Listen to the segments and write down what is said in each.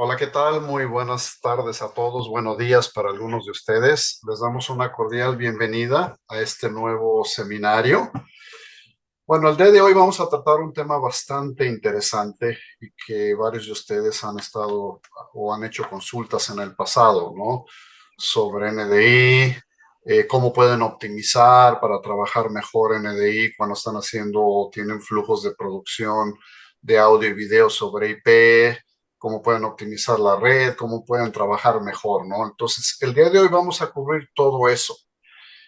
Hola, ¿qué tal? Muy buenas tardes a todos, buenos días para algunos de ustedes. Les damos una cordial bienvenida a este nuevo seminario. Bueno, el día de hoy vamos a tratar un tema bastante interesante y que varios de ustedes han estado o han hecho consultas en el pasado, ¿no? Sobre NDI, cómo pueden optimizar para trabajar mejor NDI cuando están haciendo o tienen flujos de producción de audio y video sobre IP, cómo pueden optimizar la red, cómo pueden trabajar mejor, ¿no? Entonces, el día de hoy vamos a cubrir todo eso.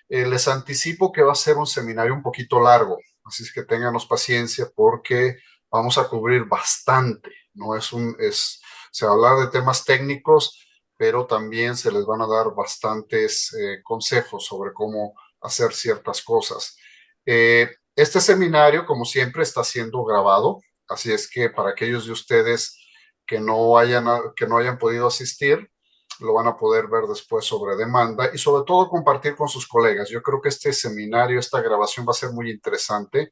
Les anticipo que va a ser un seminario un poquito largo, así es que ténganos paciencia porque vamos a cubrir bastante, ¿no? Se va a hablar de temas técnicos, pero también se les van a dar bastantes consejos sobre cómo hacer ciertas cosas. Este seminario, como siempre, está siendo grabado, así es que para aquellos de ustedes que no hayan podido asistir, lo van a poder ver después sobre demanda y sobre todo compartir con sus colegas. Yo creo que este seminario, esta grabación va a ser muy interesante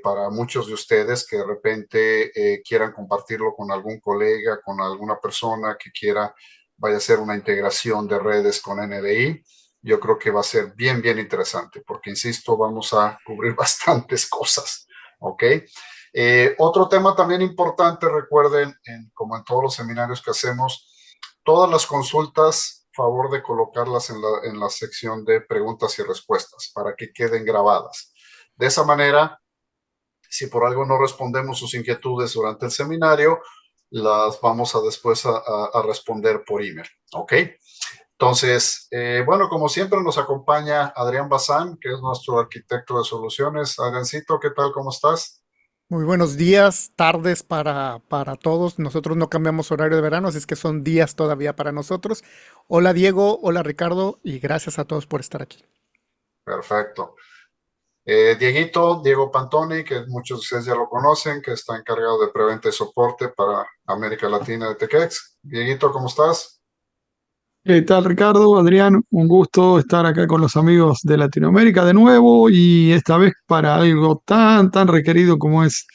para muchos de ustedes que de repente quieran compartirlo con algún colega, con alguna persona que quiera, vaya a hacer una integración de redes con NDI. Yo creo que va a ser bien, bien interesante porque, insisto, vamos a cubrir bastantes cosas, ¿ok? Otro tema también importante, recuerden, como en todos los seminarios que hacemos, todas las consultas, favor de colocarlas en la sección de preguntas y respuestas para que queden grabadas. De esa manera, si por algo no respondemos sus inquietudes durante el seminario, las vamos a después a responder por email, ¿ok? Entonces, bueno, como siempre nos acompaña Adrián Bazán, que es nuestro arquitecto de soluciones. Adriancito, ¿qué tal? ¿Cómo estás? Muy buenos días, tardes para todos. Nosotros no cambiamos horario de verano, así es que son días todavía para nosotros. Hola Diego, hola Ricardo y gracias a todos por estar aquí. Perfecto. Diego Pantoni, que muchos de ustedes ya lo conocen, que está encargado de preventa y soporte para América Latina de Tequex. Dieguito, ¿cómo estás? ¿Qué tal, Ricardo? Adrián, un gusto estar acá con los amigos de Latinoamérica de nuevo y esta vez para algo tan requerido como es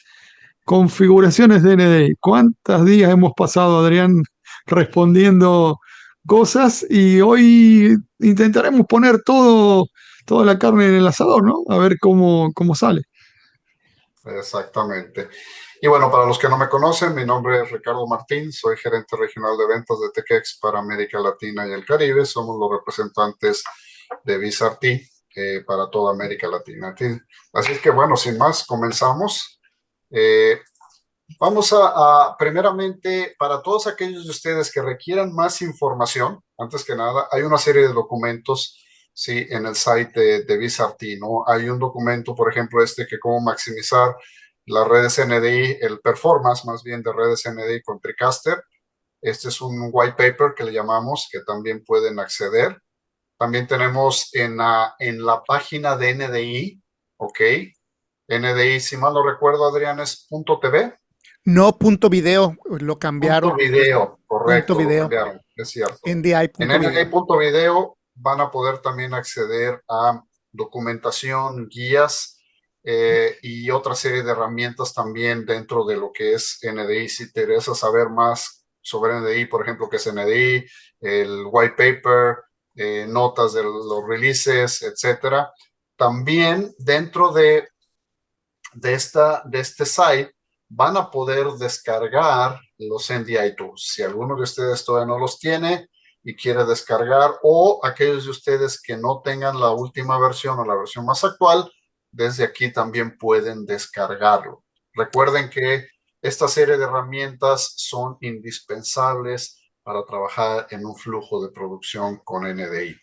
configuraciones de NDI. ¿Cuántos días hemos pasado, Adrián, respondiendo cosas? Y hoy intentaremos poner toda la carne en el asador, ¿no? A ver cómo sale. Exactamente. Y bueno, para los que no me conocen, mi nombre es Ricardo Martín, soy gerente regional de ventas de Tequex para América Latina y el Caribe. Somos los representantes de Visarti para toda América Latina. Así es que bueno, sin más, comenzamos. Eh, Vamos primeramente, para todos aquellos de ustedes que requieran más información, antes que nada, hay una serie de documentos, sí, en el site de Visarti, ¿no? Hay un documento, por ejemplo, que cómo maximizar las redes NDI, el performance más bien de redes NDI con TriCaster. Este es un white paper que le llamamos, que también pueden acceder. También tenemos en la página de NDI, ¿ok? NDI, si mal no recuerdo, Adrián, es .tv. No punto video, lo Punto cambiaron, video, punto correcto, lo video, cambiaron, es cierto. NDI En punto video. NDI punto video van a poder también acceder a documentación, guías y otra serie de herramientas también dentro de lo que es NDI. Si te interesa saber más sobre NDI, por ejemplo, qué es NDI, el white paper, notas de los releases, etcétera. También dentro de este site van a poder descargar los NDI Tools. Si alguno de ustedes todavía no los tiene y quiere descargar, o aquellos de ustedes que no tengan la última versión o la versión más actual, desde aquí también pueden descargarlo. Recuerden que esta serie de herramientas son indispensables para trabajar en un flujo de producción con NDI.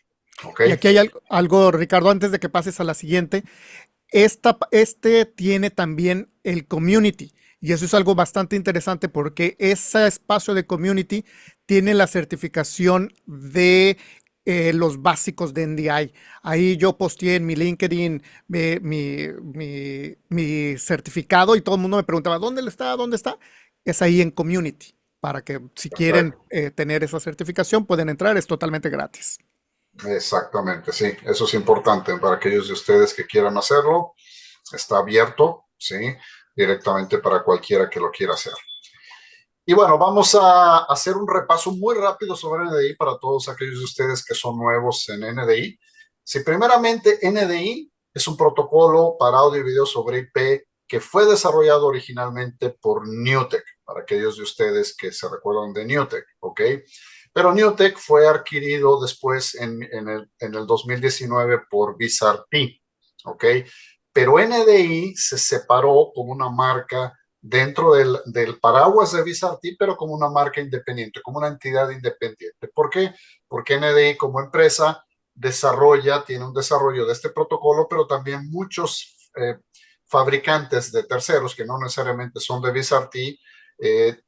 ¿Ok? Y aquí hay algo, Ricardo, antes de que pases a la siguiente. Este tiene también el community y eso es algo bastante interesante porque ese espacio de community tiene la certificación de los básicos de NDI. Ahí yo posteé en mi LinkedIn mi certificado y todo el mundo me preguntaba, ¿dónde está? ¿Dónde está? Es ahí en community para que si quieren Perfecto. tener esa certificación pueden entrar, es totalmente gratis. Exactamente, sí, eso es importante para aquellos de ustedes que quieran hacerlo. Está abierto, sí, directamente para cualquiera que lo quiera hacer. Y bueno, vamos a hacer un repaso muy rápido sobre NDI para todos aquellos de ustedes que son nuevos en NDI. Si primeramente NDI es un protocolo para audio y video sobre IP que fue desarrollado originalmente por NewTek, para aquellos de ustedes que se recuerdan de NewTek, ¿ok? Pero NewTek fue adquirido después en el 2019 por VisarT, ¿ok? Pero NDI se separó como una marca dentro del paraguas de VisarT, pero como una marca independiente, como una entidad independiente. ¿Por qué? Porque NDI como empresa tiene un desarrollo de este protocolo, pero también muchos fabricantes de terceros que no necesariamente son de VisarT eh,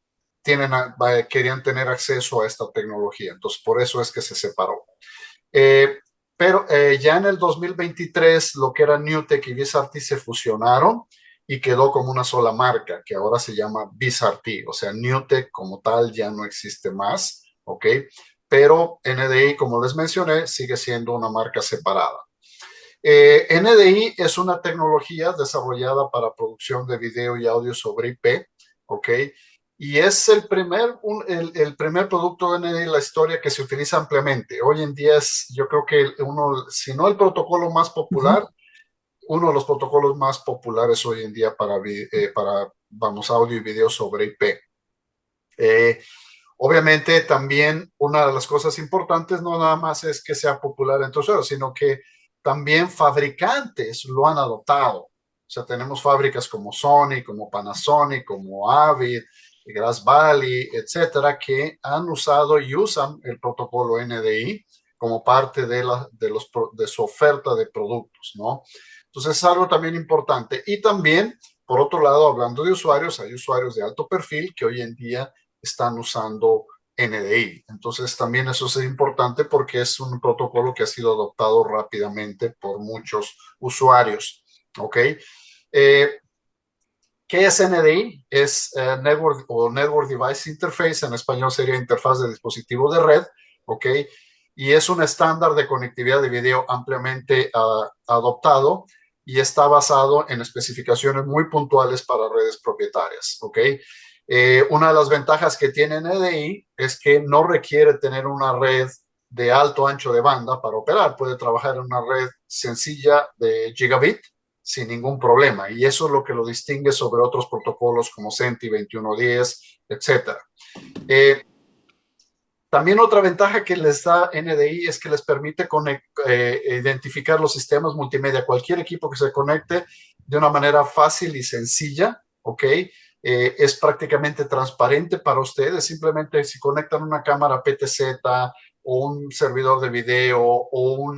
querían tener acceso a esta tecnología. Entonces, por eso es que se separó. Eh, pero ya en el 2023 lo que era NewTek y VisarT se fusionaron y quedó como una sola marca, que ahora se llama VisarT. O sea, NewTek como tal ya no existe más, ¿ok? Pero NDI, como les mencioné, sigue siendo una marca separada. NDI es una tecnología desarrollada para producción de video y audio sobre IP, ¿ok? Y es el primer producto de NDI en la historia que se utiliza ampliamente. Hoy en día es, yo creo que si no el protocolo más Ujú. popular, uno de los protocolos más populares hoy en día vamos, audio y video sobre IP. Eh, Obviamente también una de las cosas importantes no nada más es que sea popular entre usuarios, sino que también fabricantes lo han adoptado. O sea, tenemos fábricas como Sony, como Panasonic, como Avid, Grass Valley, etcétera, que han usado y usan el protocolo NDI como parte de su oferta de productos, ¿no? Entonces es algo también importante. Y también, por otro lado, hablando de usuarios, hay usuarios de alto perfil que hoy en día están usando NDI. Entonces también eso es importante porque es un protocolo que ha sido adoptado rápidamente por muchos usuarios. ¿Ok? Eh, ¿Qué es NDI? Es Network o Network Device Interface, en español sería interfaz de dispositivo de red, ¿ok? Y es un estándar de conectividad de video ampliamente adoptado y está basado en especificaciones muy puntuales para redes propietarias, ¿ok? Una de las ventajas que tiene NDI es que no requiere tener una red de alto ancho de banda para operar. Puede trabajar en una red sencilla de gigabit sin ningún problema. Y eso es lo que lo distingue sobre otros protocolos como CENTI 2110, etcétera. También otra ventaja que les da NDI es que les permite identificar los sistemas multimedia. Cualquier equipo que se conecte de una manera fácil y sencilla, ¿ok? Es prácticamente transparente para ustedes. Simplemente si conectan una cámara PTZ o un servidor de video o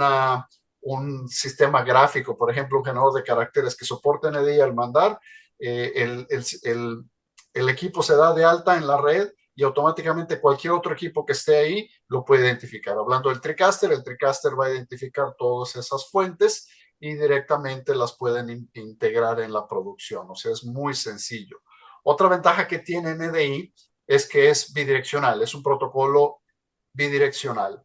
un sistema gráfico, por ejemplo, un generador de caracteres que soporte NDI al mandar, eh, el, el, el, el equipo se da de alta en la red y automáticamente cualquier otro equipo que esté ahí lo puede identificar. Hablando del TriCaster, el TriCaster va a identificar todas esas fuentes y directamente las pueden integrar en la producción. O sea, es muy sencillo. Otra ventaja que tiene NDI es que es bidireccional, es un protocolo bidireccional.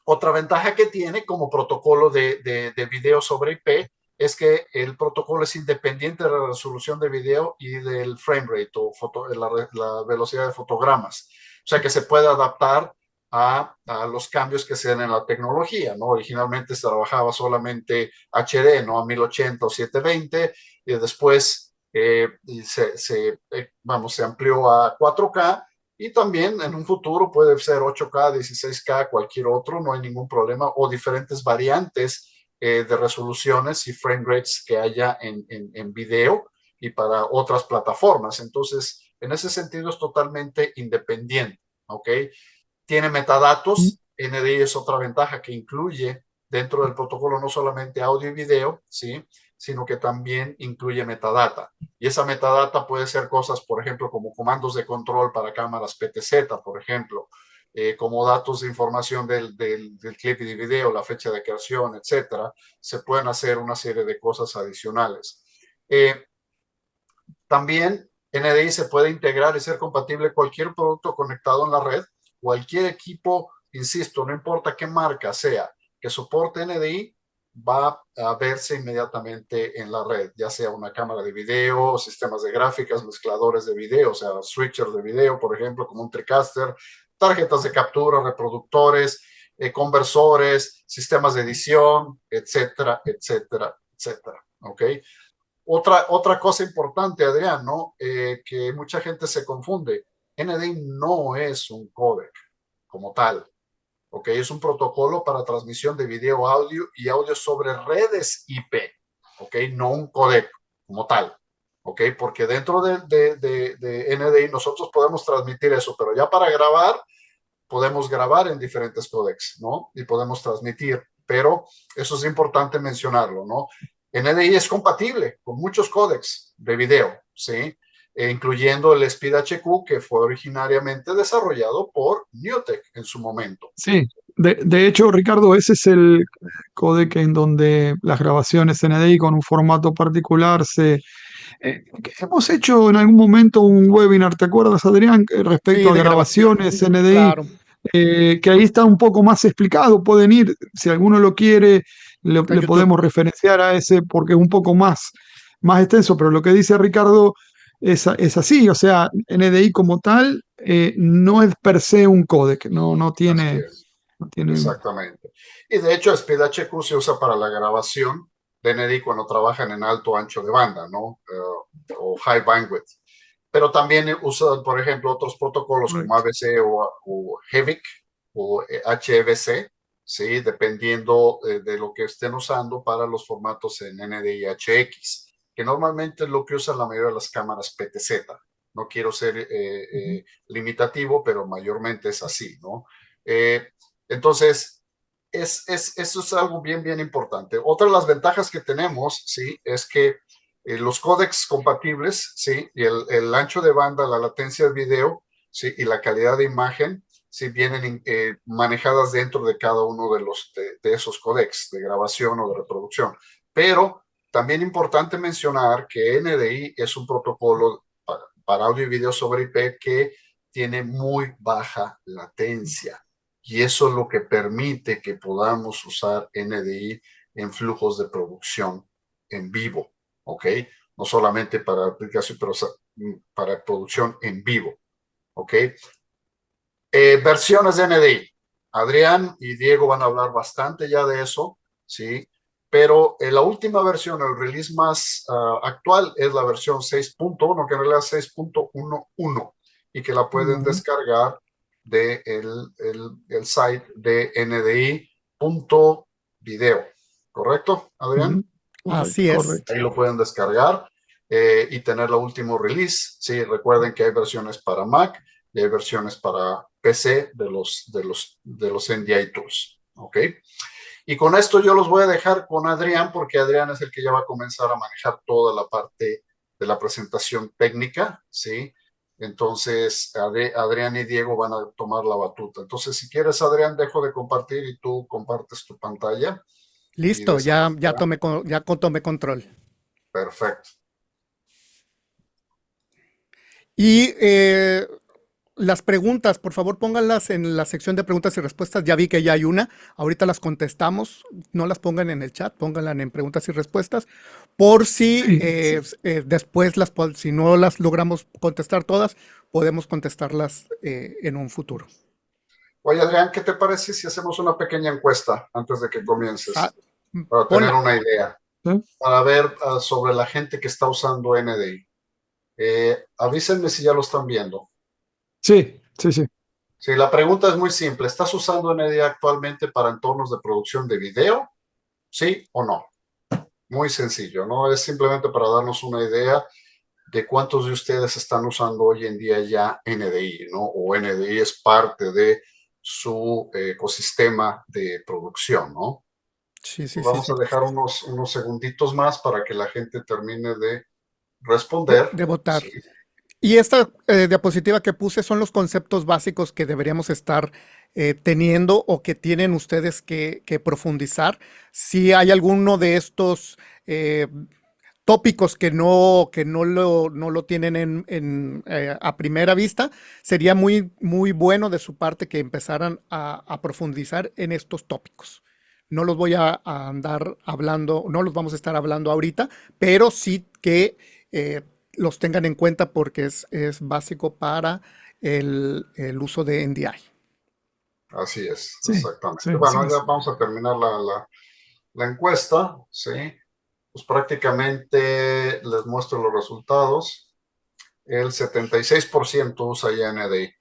Otra ventaja que tiene como protocolo de video sobre IP es que el protocolo es independiente de la resolución de video y del frame rate o la velocidad de fotogramas. O sea que se puede adaptar a los cambios que se den en la tecnología, ¿no? Originalmente se trabajaba solamente HD, ¿no? A 1080 o 720 y después se amplió a 4K y también en un futuro puede ser 8K, 16K, cualquier otro, no hay ningún problema, o diferentes variantes de resoluciones y frame rates que haya en video y para otras plataformas. Entonces, en ese sentido es totalmente independiente, ¿ok? Tiene metadatos, NDI es otra ventaja que incluye dentro del protocolo no solamente audio y video, ¿sí? Sino que también incluye metadata. Y esa metadata puede ser cosas, por ejemplo, como comandos de control para cámaras PTZ, por ejemplo, como datos de información del clip y de video, la fecha de creación, etcétera. Se pueden hacer una serie de cosas adicionales. También NDI se puede integrar y ser compatible cualquier producto conectado en la red, cualquier equipo, insisto, no importa qué marca sea, que soporte NDI, va a verse inmediatamente en la red, ya sea una cámara de video, sistemas de gráficas, mezcladores de video, o sea, switchers de video, por ejemplo, como un TriCaster, tarjetas de captura, reproductores, conversores, sistemas de edición, etcétera, etcétera, etcétera. ¿Ok? Otra cosa importante, Adrián, ¿no? Que mucha gente se confunde. NDI no es un códec como tal. ¿Ok? Es un protocolo para transmisión de video, audio y audio sobre redes IP. ¿Ok? No un códec como tal. ¿Ok? Porque dentro de NDI nosotros podemos transmitir eso, pero ya para grabar, podemos grabar en diferentes códecs, ¿no? Y podemos transmitir, pero eso es importante mencionarlo, ¿no? NDI es compatible con muchos códecs de video, ¿sí? Incluyendo el SpeedHQ, que fue originariamente desarrollado por Newtek en su momento. Sí, de hecho, Ricardo, ese es el códec en donde las grabaciones NDI con un formato particular hemos hecho en algún momento un webinar, ¿te acuerdas, Adrián? Respecto Sí, a de grabación, grabaciones NDI, claro. que ahí está un poco más explicado. Pueden ir, si alguno lo quiere, Está en le YouTube. podemos referenciar a ese porque es un poco más extenso, pero lo que dice Ricardo es así, o sea, NDI como tal no es per se un códec, no Así tiene, es. no tiene. Exactamente. Y de hecho, SpeedHQ se usa para la grabación de NDI cuando trabajan en alto ancho de banda, ¿no? O high bandwidth. Pero también usan, por ejemplo, otros protocolos como Correcto. ABC o HEVIC o HEVC, ¿sí? Dependiendo de lo que estén usando para los formatos en NDI HX, que normalmente es lo que usan la mayoría de las cámaras PTZ. No quiero ser limitativo, pero mayormente es así, ¿no? Eh, entonces, eso es algo bien, bien importante. Otra de las ventajas que tenemos, ¿sí? Es que los códecs compatibles, ¿sí? Y el ancho de banda, la latencia de video, ¿sí? Y la calidad de imagen, ¿sí? Vienen manejadas dentro de cada uno de esos códecs de grabación o de reproducción. Pero también importante mencionar que NDI es un protocolo para audio y video sobre IP que tiene muy baja latencia. Y eso es lo que permite que podamos usar NDI en flujos de producción en vivo, ¿ok? No solamente para aplicación, pero para producción en vivo, ¿ok? Versiones de NDI. Adrián y Diego van a hablar bastante ya de eso, ¿sí? Pero la última versión, el release más actual, es la versión 6.1, que en realidad es 6.11, y que la pueden descargar del el site de NDI.video. ¿Correcto, Adrián? Así es. Correcto. Ahí lo pueden descargar y tener la última release. Sí, recuerden que hay versiones para Mac y hay versiones para PC de los NDI Tools. ¿Ok? Y con esto yo los voy a dejar con Adrián, porque Adrián es el que ya va a comenzar a manejar toda la parte de la presentación técnica, ¿sí? Entonces, Adrián y Diego van a tomar la batuta. Entonces, si quieres, Adrián, dejo de compartir y tú compartes tu pantalla. Y de Listo, esa ya manera, tomé control. perfecto. Y las preguntas, por favor, pónganlas en la sección de preguntas y respuestas. Ya vi que ya hay una. Ahorita las contestamos. No las pongan en el chat, pónganlas en preguntas y respuestas. Por si después, si no las logramos contestar todas, podemos contestarlas en un futuro. Oye, Adrián, ¿qué te parece si hacemos una pequeña encuesta antes de que comiences? Para tener Ponla. una idea, para ver sobre la gente que está usando NDI. Avísenme si ya lo están viendo. Sí, sí, sí. Sí, la pregunta es muy simple. ¿Estás usando NDI actualmente para entornos de producción de video? ¿Sí o no? Muy sencillo, ¿no? Es simplemente para darnos una idea de cuántos de ustedes están usando hoy en día ya NDI, ¿no? O NDI es parte de su ecosistema de producción, ¿no? Sí, sí, Pues sí, vamos sí. a dejar unos segunditos más para que la gente termine de responder. De votar. Sí. Y esta diapositiva que puse son los conceptos básicos que deberíamos estar teniendo o que tienen ustedes que profundizar. Si hay alguno de estos tópicos que no lo tienen a primera vista, sería muy, muy bueno de su parte que empezaran a profundizar en estos tópicos. no los voy a andar hablando, no los vamos a estar hablando ahorita, pero sí que los tengan en cuenta porque es básico para el uso de NDI. Así es, Sí, exactamente. sí, Bueno, sí, ya sí. vamos a terminar la encuesta, ¿sí? Pues prácticamente les muestro los resultados. El 76% usa ya NDI.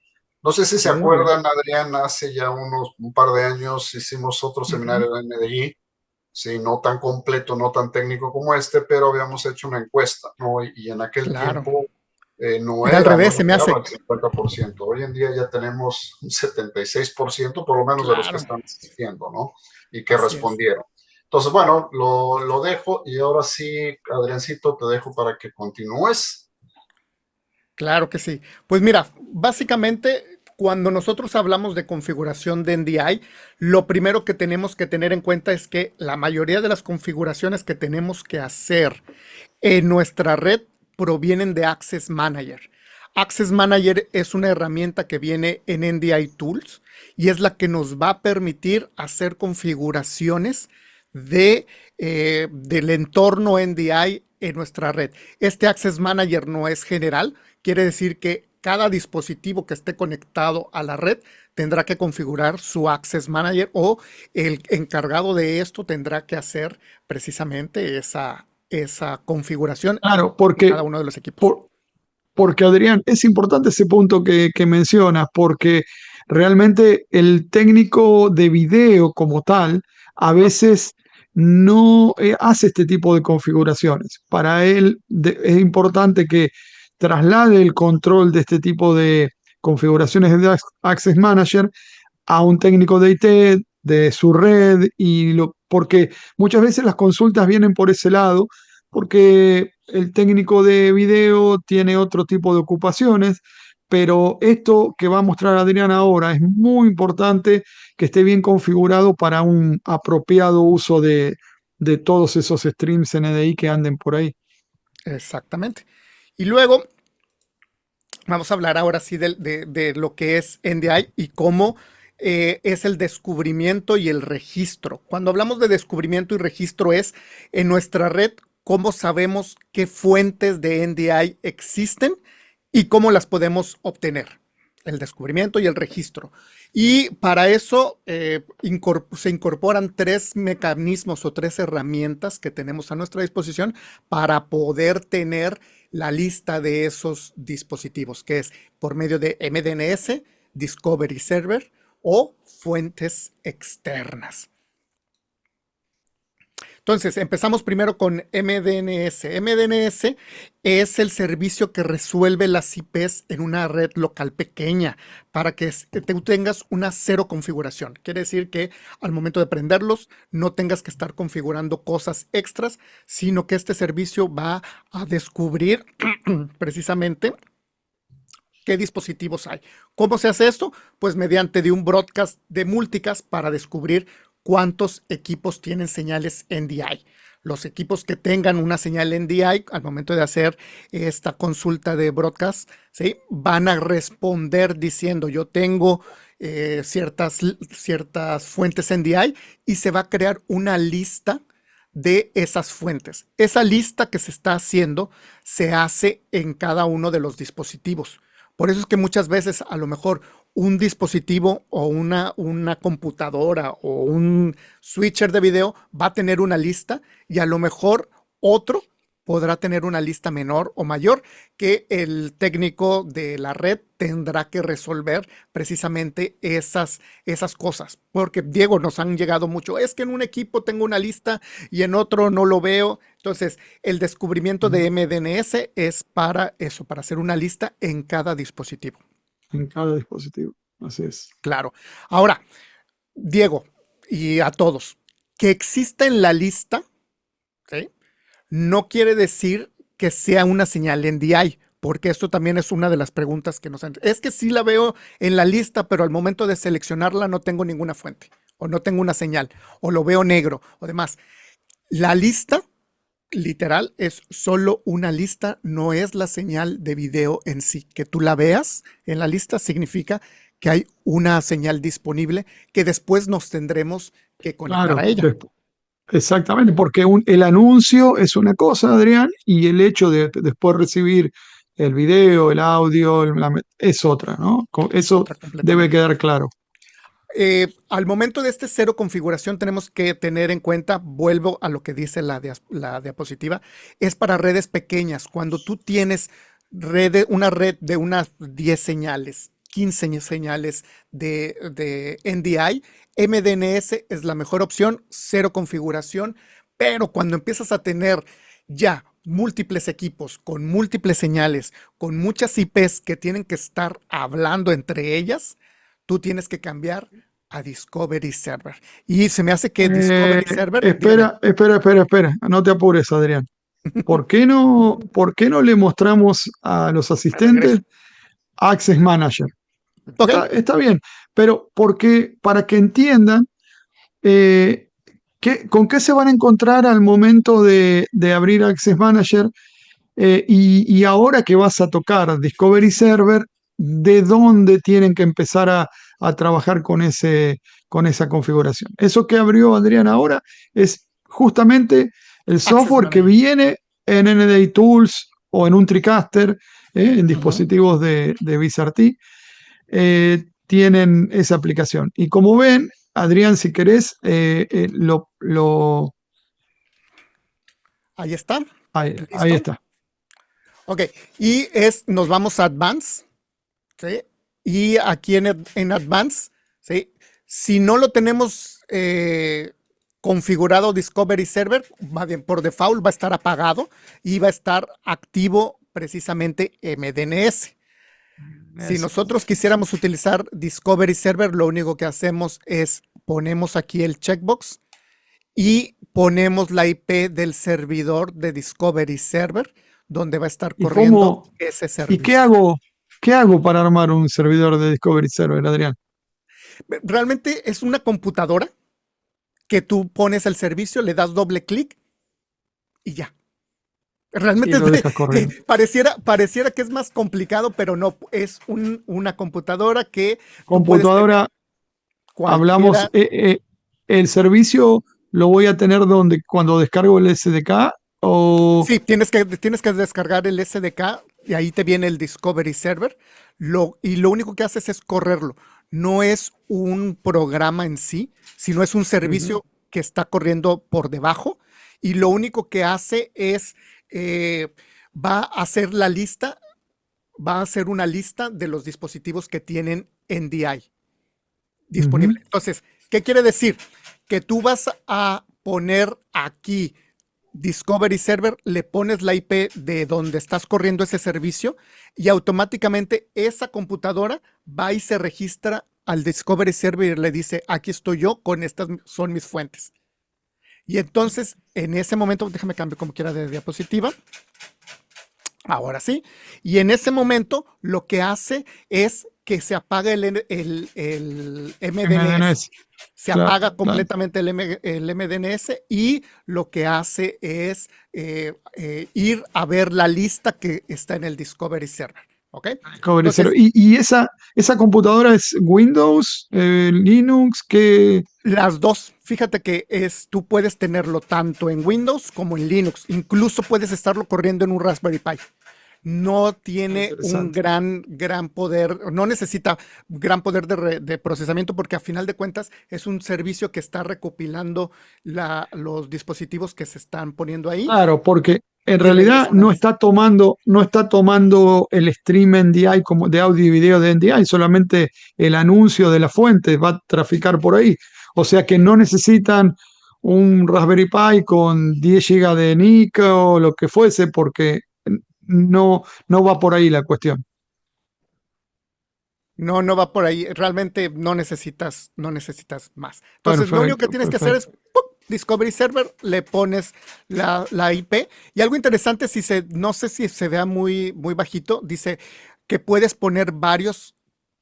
No sé si se Muy bien. acuerdan, Adrián, hace ya un par de años hicimos otro Ujú. seminario de NDI, sí, no tan completo, no tan técnico como este, pero habíamos hecho una encuesta, ¿no? Y en aquel Claro. tiempo no Era al era, no revés, se me llegaba hace. al 50%. Hoy en día ya tenemos un 76%, por lo menos de los que Claro, están asistiendo, ¿no? Y que así es. respondieron. Entonces, bueno, lo dejo y ahora sí, Adriancito, te dejo para que continúes. Claro que sí. Pues mira, básicamente cuando nosotros hablamos de configuración de NDI, lo primero que tenemos que tener en cuenta es que la mayoría de las configuraciones que tenemos que hacer en nuestra red provienen de Access Manager. Access Manager es una herramienta que viene en NDI Tools y es la que nos va a permitir hacer configuraciones del entorno NDI en nuestra red. Este Access Manager no es general, quiere decir que cada dispositivo que esté conectado a la red tendrá que configurar su Access Manager o el encargado de esto tendrá que hacer precisamente esa configuración Claro, en cada uno de los equipos. por- porque Adrián, es importante ese punto que mencionas, porque realmente el técnico de video como tal a veces no hace este tipo de configuraciones. Para él es importante que traslade el control de este tipo de configuraciones de Access Manager a un técnico de IT de su red porque muchas veces las consultas vienen por ese lado, porque el técnico de video tiene otro tipo de ocupaciones, pero esto que va a mostrar Adrián ahora es muy importante que esté bien configurado para un apropiado uso de todos esos streams NDI que anden por ahí. Exactamente. Y luego vamos a hablar ahora sí de lo que es NDI y cómo es el descubrimiento y el registro. Cuando hablamos de descubrimiento y registro es en nuestra red cómo sabemos qué fuentes de NDI existen y cómo las podemos obtener. El descubrimiento y el registro. Y para eso se incorporan tres mecanismos o tres herramientas que tenemos a nuestra disposición para poder tener la lista de esos dispositivos, que es por medio de MDNS, Discovery Server o fuentes externas. Entonces, empezamos primero con MDNS. MDNS es el servicio que resuelve las IPs en una red local pequeña para que tú tengas una cero configuración. Quiere decir que al momento de prenderlos no tengas que estar configurando cosas extras, sino que este servicio va a descubrir precisamente qué dispositivos hay. ¿Cómo se hace esto? Pues mediante de un broadcast de multicast para descubrir cuántos equipos tienen señales NDI. Los equipos que tengan una señal NDI al momento de hacer esta consulta de broadcast, ¿sí? Van a responder diciendo yo tengo ciertas fuentes NDI y se va a crear una lista de esas fuentes. Esa lista que se está haciendo se hace en cada uno de los dispositivos. Por eso es que muchas veces a lo mejor un dispositivo o una computadora o un switcher de video va a tener una lista y a lo mejor otro podrá tener una lista menor o mayor que el técnico de la red tendrá que resolver precisamente esas cosas. Porque, Diego, nos han llegado mucho, es que en un equipo tengo una lista y en otro no lo veo. Entonces, el descubrimiento de MDNS es para eso, para hacer una lista en cada dispositivo. En cada dispositivo. Así es. Claro. Ahora, Diego, y a todos, que exista en la lista, ¿sí? No quiere decir que sea una señal NDI, porque esto también es una de las preguntas que nos han... Es que sí la veo en la lista, pero al momento de seleccionarla no tengo ninguna fuente, o no tengo una señal, o lo veo negro, o demás. La lista, literal, es solo una lista, no es la señal de video en sí. Que tú la veas en la lista significa que hay una señal disponible que después nos tendremos que conectar Claro, a ella. exactamente, porque el anuncio es una cosa, Adrián, y el hecho de después recibir el video, el audio, es otra, ¿no? Es Eso otra debe completamente. quedar claro. Al momento de este cero configuración tenemos que tener en cuenta, vuelvo a lo que dice la diapositiva, es para redes pequeñas. Cuando tú tienes una red de unas 10 señales, 15 señales de NDI, MDNS es la mejor opción, cero configuración, pero cuando empiezas a tener ya múltiples equipos con múltiples señales, con muchas IPs que tienen que estar hablando entre ellas, tú tienes que cambiar a Discovery Server. Y se me hace que Discovery Server, dígame. Espera, no te apures, Adrián. ¿Por qué no le mostramos a los Me regreso. asistentes Access Manager? Ok, Está bien, pero para que entiendan eh, con qué se van a encontrar al momento de abrir Access Manager y ahora que vas a tocar Discovery Server, ¿de dónde tienen que empezar a trabajar con esa configuración? Eso que abrió Adrián ahora es justamente el Access software que Manager. viene en NDI Tools o en un TriCaster, en Ujú. dispositivos de VisRT, tienen esa aplicación. Y como ven, Adrián, si querés, Ahí está. ahí Listo. está. Ok, y nos vamos a Advance, ¿sí? Y aquí en Advance, ¿sí? Si no lo tenemos configurado Discovery Server, más bien por default va a estar apagado y va a estar activo precisamente MDNS. Si Eso. nosotros quisiéramos utilizar Discovery Server, lo único que hacemos es ponemos aquí el checkbox y ponemos la IP del servidor de Discovery Server, donde va a estar ¿Y corriendo cómo, ese y servicio. qué hago para armar un servidor de Discovery Server, Adrián? Realmente es una computadora que tú pones el servicio, le das doble clic y ya. Y Realmente lo dejas correr. pareciera que es más complicado, pero no, es una computadora que tú puedes tener Computadora, hablamos, cualquiera. el servicio lo voy a tener donde cuando descargo el SDK o... Sí, tienes que descargar el SDK y ahí te viene el Discovery Server. Y lo único que haces es correrlo. No es un programa en sí, sino es un Ujú, servicio que está corriendo por debajo. Y lo único que hace es, eh, va a hacer la lista, va a hacer una lista de los dispositivos que tienen NDI ujú. disponible. Entonces, ¿qué quiere decir? Que tú vas a poner aquí Discovery Server, le pones la IP de donde estás corriendo ese servicio y automáticamente esa computadora va y se registra al Discovery Server y le dice, aquí estoy yo, con estas son mis fuentes. Y entonces, en ese momento, déjame cambiar como quiera de diapositiva. Ahora sí. Y en ese momento, lo que hace es que se apaga el MDNS. MDNS, Se claro, apaga claro. completamente el MDNS y lo que hace es ir a ver la lista que está en el Discovery Server. ¿Ok? Discovery Server. Entonces, ¿Y esa computadora es Windows, Linux? las dos, fíjate que tú puedes tenerlo tanto en Windows como en Linux. Incluso puedes estarlo corriendo en un Raspberry Pi. No tiene un Interesante. gran poder, no necesita gran poder de procesamiento porque a final de cuentas es un servicio que está recopilando los dispositivos que se están poniendo ahí Claro, porque en y realidad regresa una lista. no está tomando el stream NDI como de audio y video de NDI, solamente el anuncio de la fuente va a traficar por ahí. O sea que no necesitan un Raspberry Pi con 10 GB de NIC o lo que fuese, porque no va por ahí la cuestión. No, no va por ahí. Realmente no necesitas más. Entonces, lo único que Perfecto, tienes que hacer es perfecto. ¡pum! Discovery Server, le pones la IP. Y algo interesante, no sé si se vea muy bajito, dice que puedes poner varios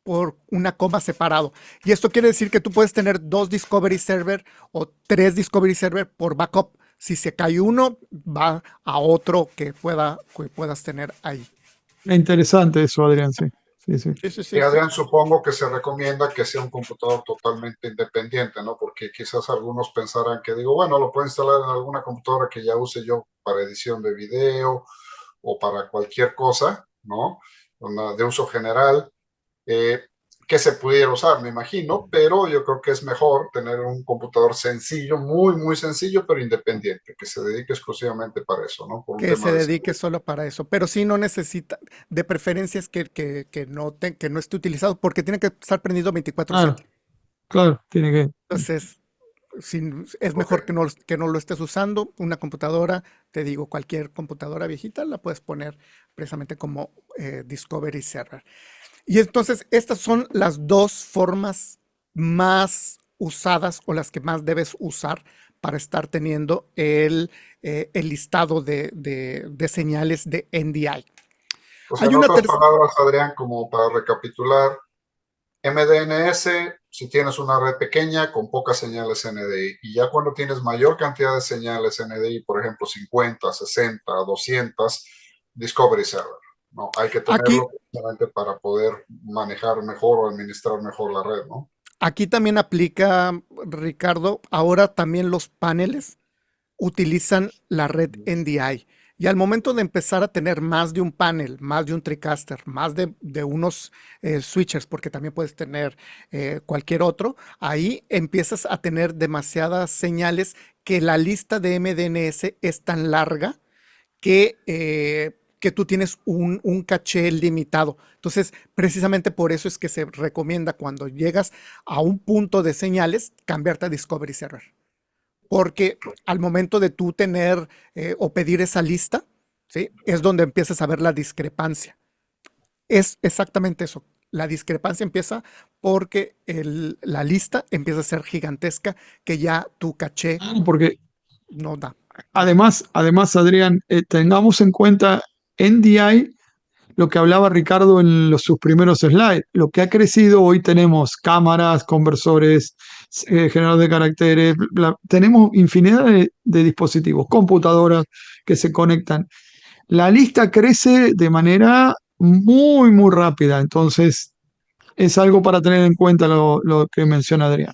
por una coma separado. Y esto quiere decir que tú puedes tener 2 Discovery Server o 3 Discovery Server por backup. Si se cae uno, va a otro que puedas tener ahí. Interesante eso, Adrián, sí. Sí, sí. Sí, sí, Y sí, sí. Adrián, supongo que se recomienda que sea un computador totalmente independiente, ¿no? Porque quizás algunos pensarán que digo, bueno, lo puedo instalar en alguna computadora que ya use yo para edición de video o para cualquier cosa, ¿no? De uso general, eh, que se pudiera usar, me imagino, pero yo creo que es mejor tener un computador sencillo, muy, muy sencillo, pero independiente, que se dedique exclusivamente para eso, ¿no? Por un Que tema se de dedique seguridad. solo para eso, pero sí no necesita, de preferencias que no esté utilizado, porque tiene que estar prendido Claro, 24/7. claro, tiene que. Entonces, es Ok. mejor que no lo estés usando. Una computadora, te digo, cualquier computadora viejita la puedes poner precisamente como Discovery Server. Y entonces, estas son las dos formas más usadas o las que más debes usar para estar teniendo el listado de señales de NDI. O sea, Hay en una otras tercera. palabras, Adrián, como para recapitular, MDNS, si tienes una red pequeña con pocas señales NDI, y ya cuando tienes mayor cantidad de señales NDI, por ejemplo 50, 60, 200, Discovery Server. No, hay que Aquí, tenerlo precisamente para poder manejar mejor o administrar mejor la red, ¿no? aquí también aplica, Ricardo, ahora también los paneles utilizan la red NDI. Y al momento de empezar a tener más de un panel, más de un TriCaster, más de unos switchers, porque también puedes tener cualquier otro, ahí empiezas a tener demasiadas señales que la lista de MDNS es tan larga que tú tienes un caché limitado. Entonces, precisamente por eso es que se recomienda cuando llegas a un punto de señales, cambiarte a Discovery Server. Porque al momento de tú tener o pedir esa lista, ¿sí? Es donde empiezas a ver la discrepancia. Es exactamente eso. La discrepancia empieza porque la lista empieza a ser gigantesca, que ya tu caché Porque no da. además, Adrián, tengamos en cuenta NDI, lo que hablaba Ricardo en sus primeros slides. Lo que ha crecido, hoy tenemos cámaras, conversores, generador de caracteres, tenemos infinidad de dispositivos, computadoras que se conectan. La lista crece de manera muy, muy rápida. Entonces, es algo para tener en cuenta lo que menciona Adrián.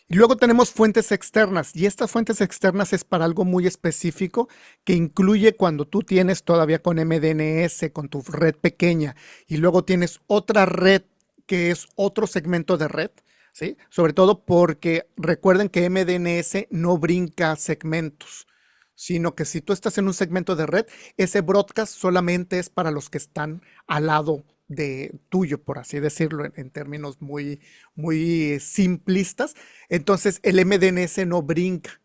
Y luego tenemos fuentes externas, y estas fuentes externas es para algo muy específico que incluye cuando tú tienes todavía con MDNS, con tu red pequeña, y luego tienes otra red que es otro segmento de red, ¿sí? Sobre todo porque recuerden que MDNS no brinca segmentos, sino que si tú estás en un segmento de red, ese broadcast solamente es para los que están al lado de tuyo, por así decirlo, en términos muy, muy simplistas. Entonces el MDNS no brinca.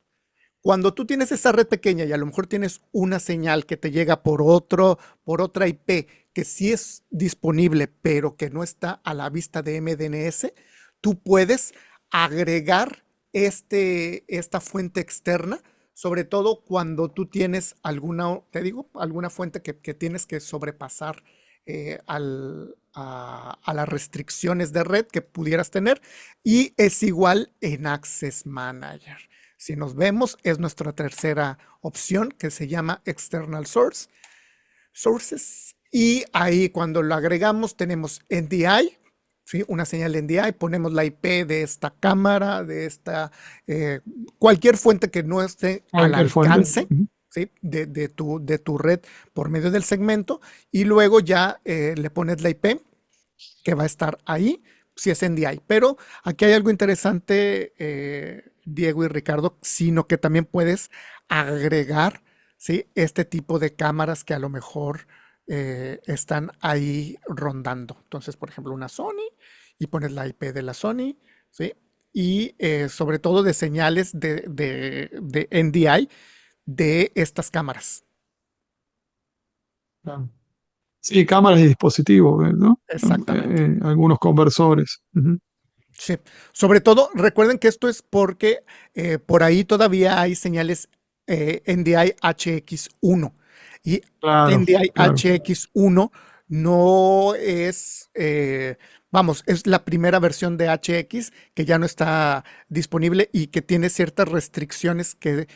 Cuando tú tienes esa red pequeña y a lo mejor tienes una señal que te llega por otra IP que sí es disponible, pero que no está a la vista de MDNS, tú puedes agregar esta fuente externa, sobre todo cuando tú tienes alguna, te digo, alguna fuente que tienes que sobrepasar a las restricciones de red que pudieras tener, y es igual en Access Manager. Si nos vemos, es nuestra tercera opción que se llama External Sources. Y ahí cuando lo agregamos tenemos NDI, ¿sí? Una señal NDI, ponemos la IP de esta cámara, de esta, cualquier fuente que no esté al Cualquier fuente. alcance, ¿sí? De tu red por medio del segmento, y luego ya le pones la IP que va a estar ahí si es NDI. Pero aquí hay algo interesante, Diego y Ricardo, sino que también puedes agregar, ¿sí? Este tipo de cámaras que a lo mejor están ahí rondando. Entonces, por ejemplo, una Sony y pones la IP de la Sony, ¿sí? Y sobre todo de señales de NDI de estas cámaras. Claro. Sí, cámaras y dispositivos, ¿no? Exactamente. Algunos conversores. Ujú. Sí, sobre todo recuerden que esto es porque por ahí todavía hay señales NDI HX1 y Claro, NDI claro. HX1 no es, vamos, es la primera versión de HX que ya no está disponible y que tiene ciertas restricciones que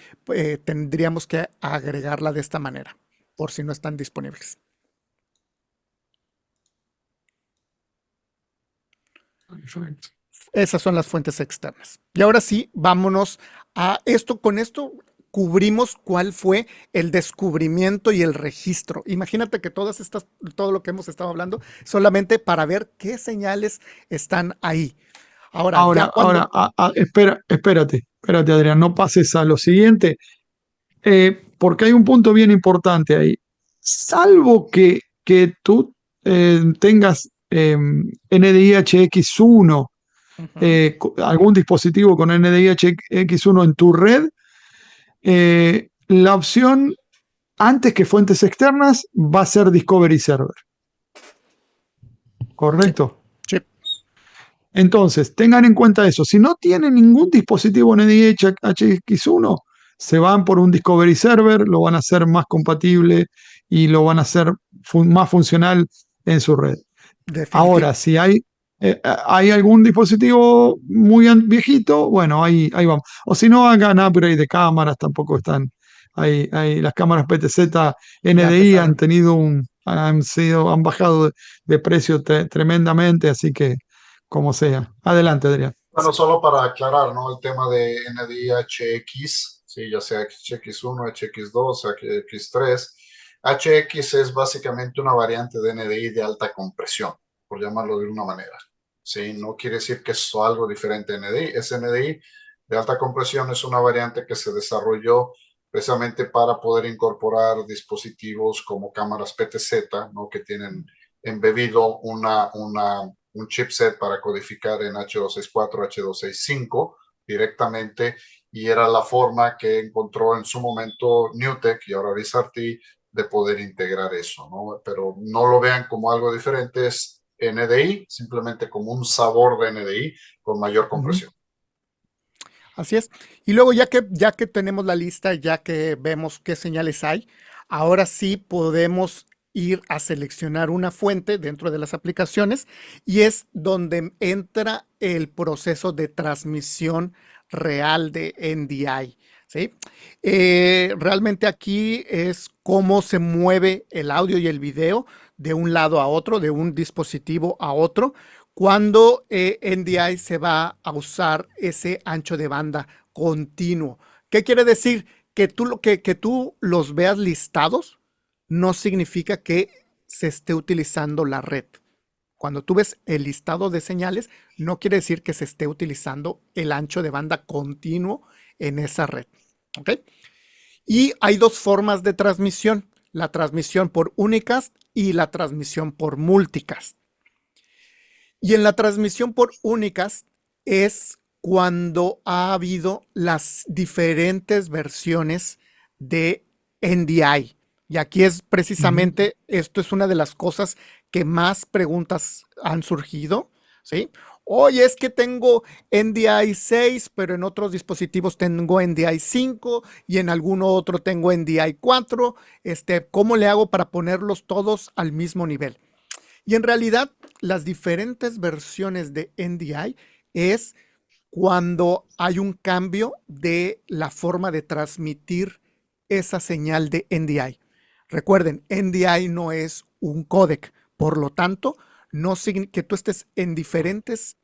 tendríamos que agregarla de esta manera, por si no están disponibles. Perfecto. Esas son las fuentes externas. Y ahora sí, vámonos a esto. Con esto cubrimos cuál fue el descubrimiento y el registro. Imagínate que todo lo que hemos estado hablando, solamente para ver qué señales están ahí. Ahora, ya cuando... Espérate, Adrián, no pases a lo siguiente, porque hay un punto bien importante ahí. Salvo que tú tengas NDIHX1, Ujú. algún dispositivo con NDIHX1 en tu red, la opción antes que fuentes externas va a ser Discovery Server, Sí, ¿correcto? sí, Entonces, tengan en cuenta eso. Si no tienen ningún dispositivo NDIHX1, se van por un Discovery Server, lo van a hacer más compatible y lo van a hacer más funcional en su red. definitivo. Ahora, si hay algún dispositivo muy viejito, bueno, ahí vamos. O si no, hagan upgrade de cámaras, tampoco están. Las cámaras PTZ Ya NDI empezaron. han bajado de precio tremendamente, así que como sea. Adelante, Adrián. Bueno, solo para aclarar, ¿no? El tema de NDI-HX, sí, ya sea HX1, HX2, HX3. HX es básicamente una variante de NDI de alta compresión, por llamarlo de una manera. Sí, no quiere decir que es algo diferente de NDI. Es NDI de alta compresión, es una variante que se desarrolló precisamente para poder incorporar dispositivos como cámaras PTZ, ¿no? Que tienen embebido un chipset para codificar en H264, H265 directamente, y era la forma que encontró en su momento Newtek y ahora RISC-RT de poder integrar eso, ¿no? Pero no lo vean como algo diferente, es NDI, simplemente como un sabor de NDI con mayor Ujú. compresión. Así es. Y luego ya que tenemos la lista, ya que vemos qué señales hay, ahora sí podemos ir a seleccionar una fuente dentro de las aplicaciones y es donde entra el proceso de transmisión real de NDI. ¿Sí? Realmente aquí es cómo se mueve el audio y el video de un lado a otro, de un dispositivo a otro, cuando NDI se va a usar ese ancho de banda continuo. ¿Qué quiere decir? Que tú los veas listados no significa que se esté utilizando la red. Cuando tú ves el listado de señales, no quiere decir que se esté utilizando el ancho de banda continuo en esa red. ¿Ok? Y hay dos formas de transmisión, la transmisión por unicast y la transmisión por multicast. Y en la transmisión por únicas es cuando ha habido las diferentes versiones de NDI. Y aquí es Ujú. precisamente, esto es una de las cosas que más preguntas han surgido, ¿sí? Oye, es que tengo NDI 6, pero en otros dispositivos tengo NDI 5 y en alguno otro tengo NDI 4. ¿Cómo le hago para ponerlos todos al mismo nivel? Y en realidad, las diferentes versiones de NDI es cuando hay un cambio de la forma de transmitir esa señal de NDI. Recuerden, NDI no es un códec, por lo tanto, no que tú estés en diferentes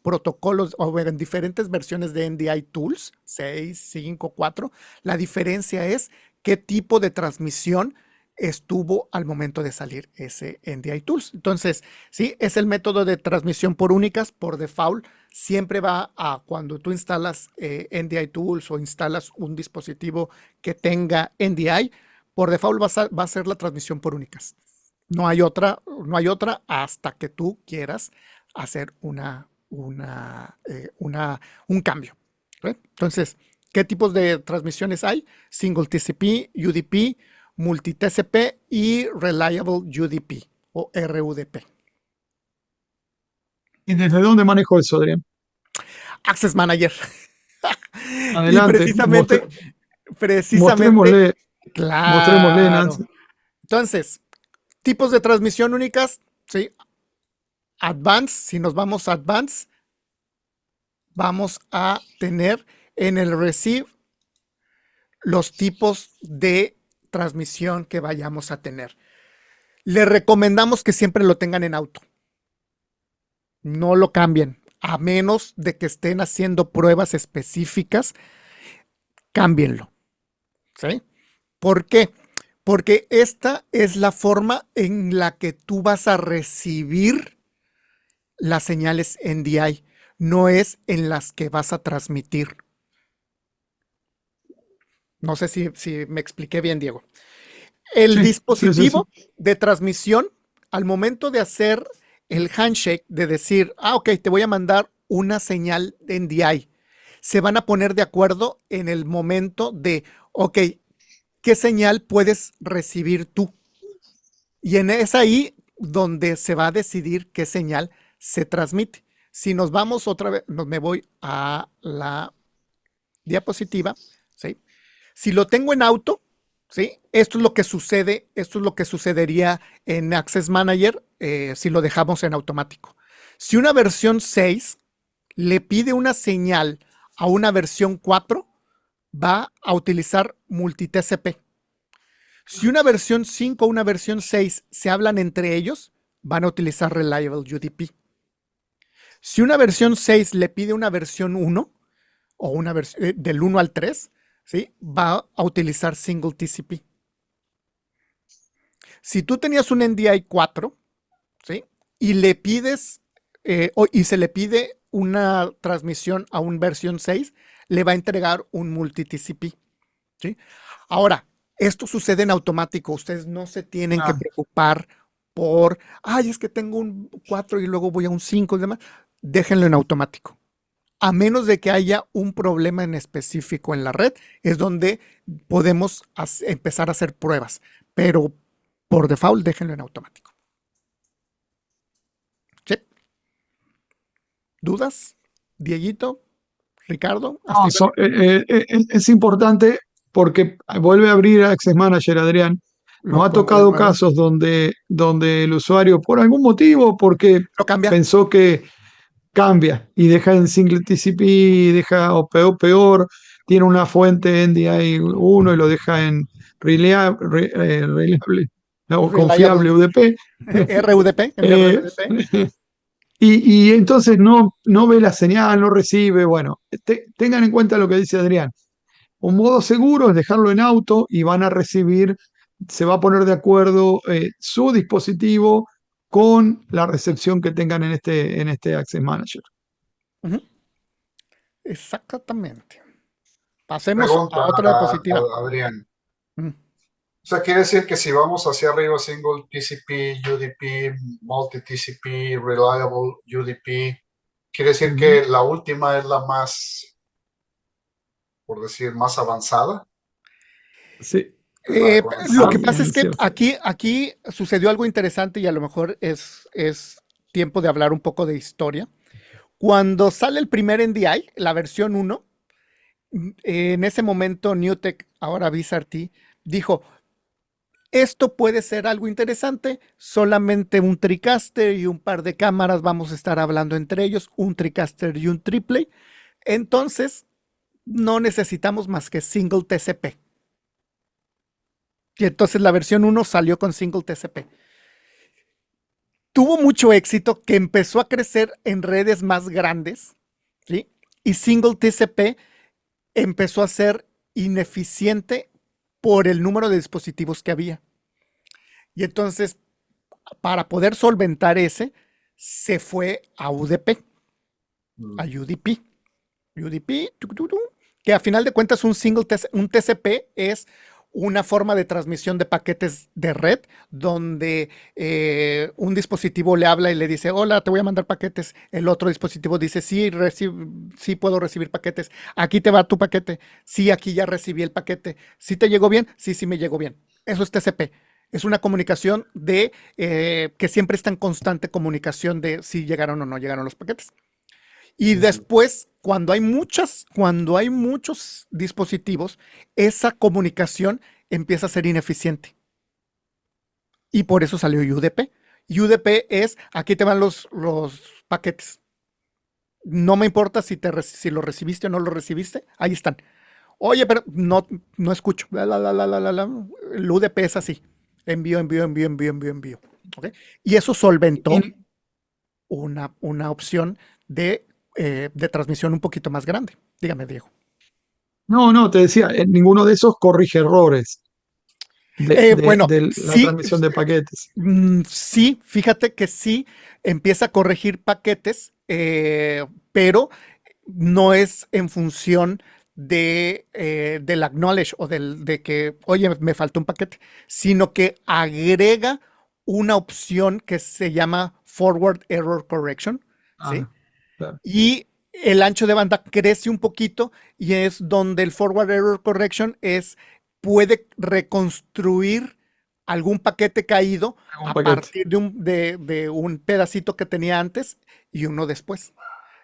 protocolos o en diferentes versiones de NDI Tools, 6, 5, 4. La diferencia es qué tipo de transmisión estuvo al momento de salir ese NDI Tools. Entonces, sí, es el método de transmisión por únicas, por default, siempre va a cuando tú instalas NDI Tools o instalas un dispositivo que tenga NDI, por default va a ser la transmisión por únicas. No hay otra hasta que tú quieras hacer un cambio. ¿Okay? Entonces, ¿qué tipos de transmisiones hay? Single TCP, UDP, multi-TCP y Reliable UDP o RUDP. ¿Y desde dónde manejo eso, Adrián? Access Manager. Y Adelante, precisamente, mostrémosle, mostrémosle, claro. Nancy. Entonces, tipos de transmisión únicas, ¿sí? Advanced, si nos vamos a Advanced, vamos a tener en el receive los tipos de transmisión que vayamos a tener. Le recomendamos que siempre lo tengan en auto. No lo cambien, a menos de que estén haciendo pruebas específicas, cámbienlo, ¿sí? ¿Por qué? Porque esta es la forma en la que tú vas a recibir las señales NDI, no es en las que vas a transmitir. No sé si me expliqué bien, Diego. El Sí, sí, sí, sí. dispositivo de transmisión, al momento de hacer el handshake, de decir, ok, te voy a mandar una señal de NDI, se van a poner de acuerdo en el momento de, ok, ¿qué señal puedes recibir tú? Y es ahí donde se va a decidir qué señal se transmite. Si nos vamos otra vez, me voy a la diapositiva, ¿sí? Si lo tengo en auto, ¿sí? Esto es lo que sucede, esto es lo que sucedería en Access Manager si lo dejamos en automático. Si una versión 6 le pide una señal a una versión 4, va a utilizar multi-TCP. Si una versión 5 o una versión 6 se hablan entre ellos, van a utilizar Reliable UDP. Si una versión 6 le pide una versión 1 o una versión del 1 al 3, ¿sí? Va a utilizar Single TCP. Si tú tenías un NDI 4, ¿sí? Y le pides y se le pide una transmisión a un versión 6, le va a entregar un multi-TCP, ¿sí? Ahora, esto sucede en automático. Ustedes no se tienen que Ah, preocupar por, ay, es que tengo un 4 y luego voy a un 5 y demás. Déjenlo en automático. A menos de que haya un problema en específico en la red, es donde podemos empezar a hacer pruebas. Pero por default, déjenlo en automático. ¿Sí? ¿Dudas? Dieguito, Ricardo, hasta no, ahí va. es importante porque vuelve a abrir Access Manager, Adrián. Nos Lo ha pongo de tocado nuevo. casos donde el usuario, por algún motivo, porque Lo cambia. pensó que cambia y deja en single TCP, deja o peor, tiene una fuente NDI 1 y lo deja en reliable o Reliable. confiable UDP. RUDP, en Eh, RUDP. y entonces no ve la señal, no recibe. Bueno, tengan en cuenta lo que dice Adrián. Un modo seguro es dejarlo en auto y van a recibir, se va a poner de acuerdo su dispositivo con la recepción que tengan en este Access Manager. Ujú. Exactamente. Pasemos Pregunta, a otra diapositiva. Adrián. Mm. O sea, quiere decir que si vamos hacia arriba, single TCP, UDP, multi TCP, reliable UDP, quiere decir Ujú. que la última es la más, por decir, más avanzada. Sí, Con el Lo que SAN. pasa es es que cierto. aquí sucedió algo interesante y a lo mejor es tiempo de hablar un poco de historia. Cuando sale el primer NDI, la versión 1, en ese momento Newtek, ahora VisRT, dijo, esto puede ser algo interesante, solamente un TriCaster y un par de cámaras vamos a estar hablando entre ellos, un TriCaster y un triple. Entonces, no necesitamos más que single TCP. Y entonces la versión 1 salió con single TCP. Tuvo mucho éxito, que empezó a crecer en redes más grandes, ¿sí? Y single TCP empezó a ser ineficiente por el número de dispositivos que había. Y entonces, para poder solventar ese, se fue a UDP, a UDP. UDP, que a final de cuentas un TCP es una forma de transmisión de paquetes de red donde un dispositivo le habla y le dice, hola, te voy a mandar paquetes. El otro dispositivo dice, sí, sí puedo recibir paquetes. Aquí te va tu paquete. Sí, aquí ya recibí el paquete. ¿Sí te llegó bien? Sí, sí me llegó bien. Eso es TCP. Es una comunicación de que siempre está en constante comunicación de si llegaron o no llegaron los paquetes. Y después, cuando hay muchos dispositivos, esa comunicación empieza a ser ineficiente. Y por eso salió UDP. UDP es, aquí te van los paquetes. No me importa si lo recibiste o no lo recibiste, ahí están. Oye, pero no escucho. El UDP es así. Envío, envío, envío, envío, envío, envío. ¿Okay? Y eso solventó. Y, una opción de transmisión un poquito más grande. Dígame, Diego. No, te decía, ninguno de esos corrige errores Bueno, de la sí, transmisión de paquetes. sí, fíjate que sí empieza a corregir paquetes, pero no es en función del acknowledge o de que, oye, me faltó un paquete, sino que agrega una opción que se llama Forward Error Correction, ¿sí? Ah, claro. Y el ancho de banda crece un poquito y es donde el Forward Error Correction puede reconstruir algún paquete caído Algún a paquete. partir de un pedacito que tenía antes y uno después.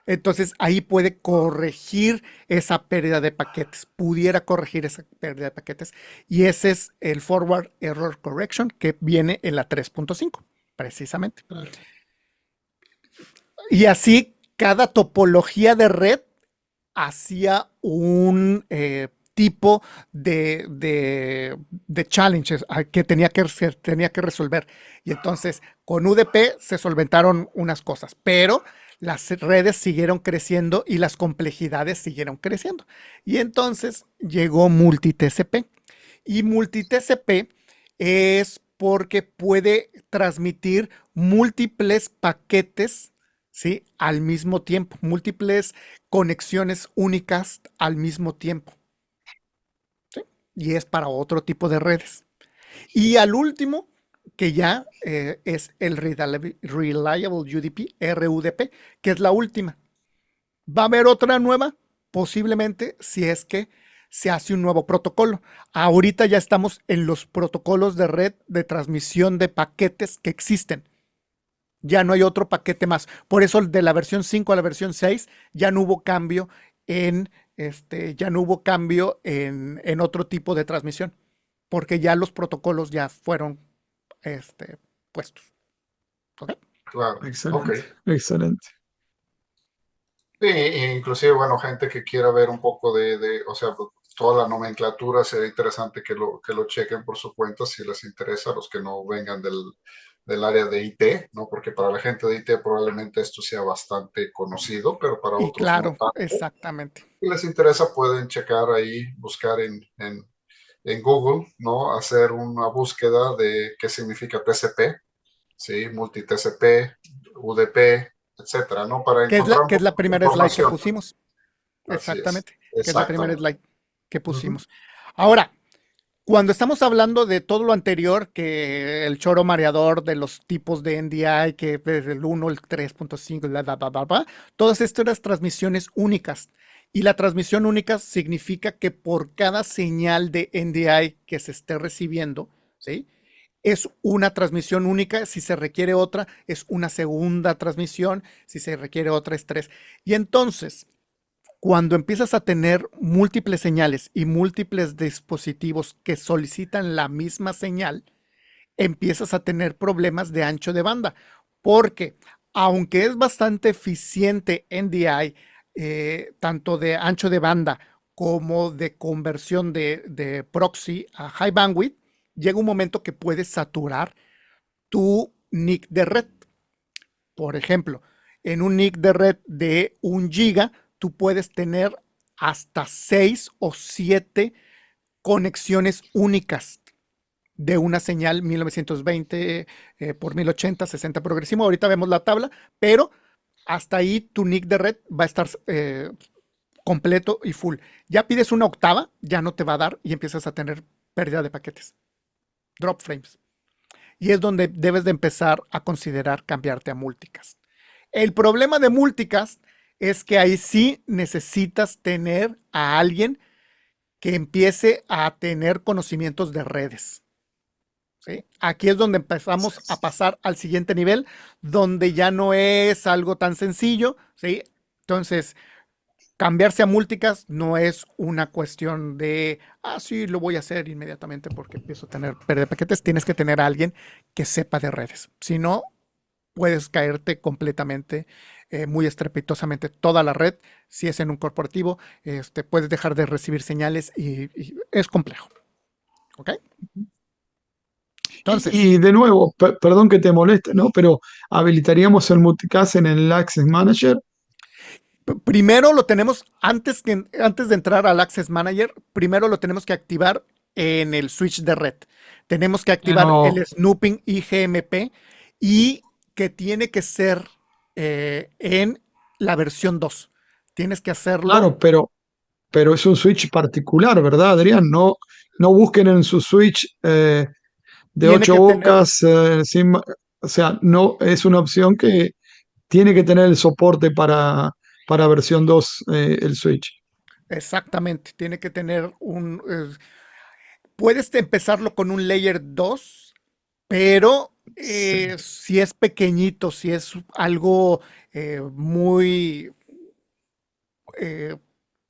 Entonces ahí puede corregir esa pérdida de paquetes, pudiera corregir esa pérdida de paquetes. Y ese es el Forward Error Correction que viene en la 3.5, precisamente. Claro. Y así cada topología de red hacía un tipo de challenges que tenía que resolver. Y entonces con UDP se solventaron unas cosas, pero las redes siguieron creciendo y las complejidades siguieron creciendo. Y entonces llegó MultiTCP. Y MultiTCP es porque puede transmitir múltiples paquetes, ¿sí? Al mismo tiempo, múltiples conexiones únicas al mismo tiempo, ¿sí? Y es para otro tipo de redes. Y al último, que ya es el Reliable UDP, RUDP, que es la última. ¿Va a haber otra nueva? Posiblemente, si es que se hace un nuevo protocolo. Ahorita ya estamos en los protocolos de red de transmisión de paquetes que existen. Ya no hay otro paquete más. Por eso de la versión 5 a la versión 6 ya no hubo cambio ya no hubo cambio en otro tipo de transmisión, porque ya los protocolos ya fueron puestos. ¿Ok? Claro, ok. Excelente, excelente. Sí, inclusive, bueno, gente que quiera ver un poco o sea, toda la nomenclatura, sería interesante que lo chequen por su cuenta si les interesa, los que no vengan del área de IT, ¿no? Porque para la gente de IT probablemente esto sea bastante conocido, pero para Y otros no claro, tanto. exactamente. Si les interesa, pueden checar ahí, buscar en Google, ¿no? Hacer una búsqueda de qué significa TCP, ¿sí? Multi-TCP, UDP, etcétera, ¿no? Para encontrar un Que es la poco de primera slide que información. pusimos. Así es, Exactamente, que es la primera exactamente. slide que Ujú. pusimos. Ahora, cuando estamos hablando de todo lo anterior, que el choro mareador de los tipos de NDI, que es el 1, el 3.5, todas estas transmisiones únicas. Y la transmisión única significa que por cada señal de NDI que se esté recibiendo, ¿sí? Es una transmisión única. Si se requiere otra, es una segunda transmisión. Si se requiere otra, es tres. Y entonces, cuando empiezas a tener múltiples señales y múltiples dispositivos que solicitan la misma señal, empiezas a tener problemas de ancho de banda, porque aunque es bastante eficiente NDI, tanto de ancho de banda como de conversión de proxy a high bandwidth, llega un momento que puedes saturar tu NIC de red. Por ejemplo, en un NIC de red de 1 GB, tú puedes tener hasta 6 o 7 conexiones únicas de una señal 1920 por 1080, 60 progresivo. Ahorita vemos la tabla, pero hasta ahí tu NIC de red va a estar completo y full. Ya pides una octava, ya no te va a dar y empiezas a tener pérdida de paquetes, drop frames. Y es donde debes de empezar a considerar cambiarte a multicast. El problema de multicast es que ahí sí necesitas tener a alguien que empiece a tener conocimientos de redes. ¿Sí? Aquí es donde empezamos a pasar al siguiente nivel, donde ya no es algo tan sencillo, ¿sí? Entonces, cambiarse a multicast no es una cuestión de, sí, lo voy a hacer inmediatamente porque empiezo a tener pérdida de paquetes. Tienes que tener a alguien que sepa de redes. Si no, puedes caerte completamente, muy estrepitosamente toda la red. Si es en un corporativo, puedes dejar de recibir señales y es complejo. ¿Ok? Entonces, Y de nuevo, perdón que te moleste, ¿no? Pero habilitaríamos el multicast en el Access Manager. primero lo tenemos, antes de entrar al Access Manager, primero lo tenemos que activar en el switch de red. Tenemos que activar No, el snooping IGMP y que tiene que ser en la versión 2. Tienes que hacerlo. claro, pero es un switch particular, ¿verdad, Adrián? No, no busquen en su switch de Tiene 8 que tener, bocas, o sea, no es una opción que tiene que tener el soporte para versión 2 el switch. exactamente, tiene que tener puedes empezarlo con un layer 2, pero Sí. si es pequeñito, si es algo muy eh,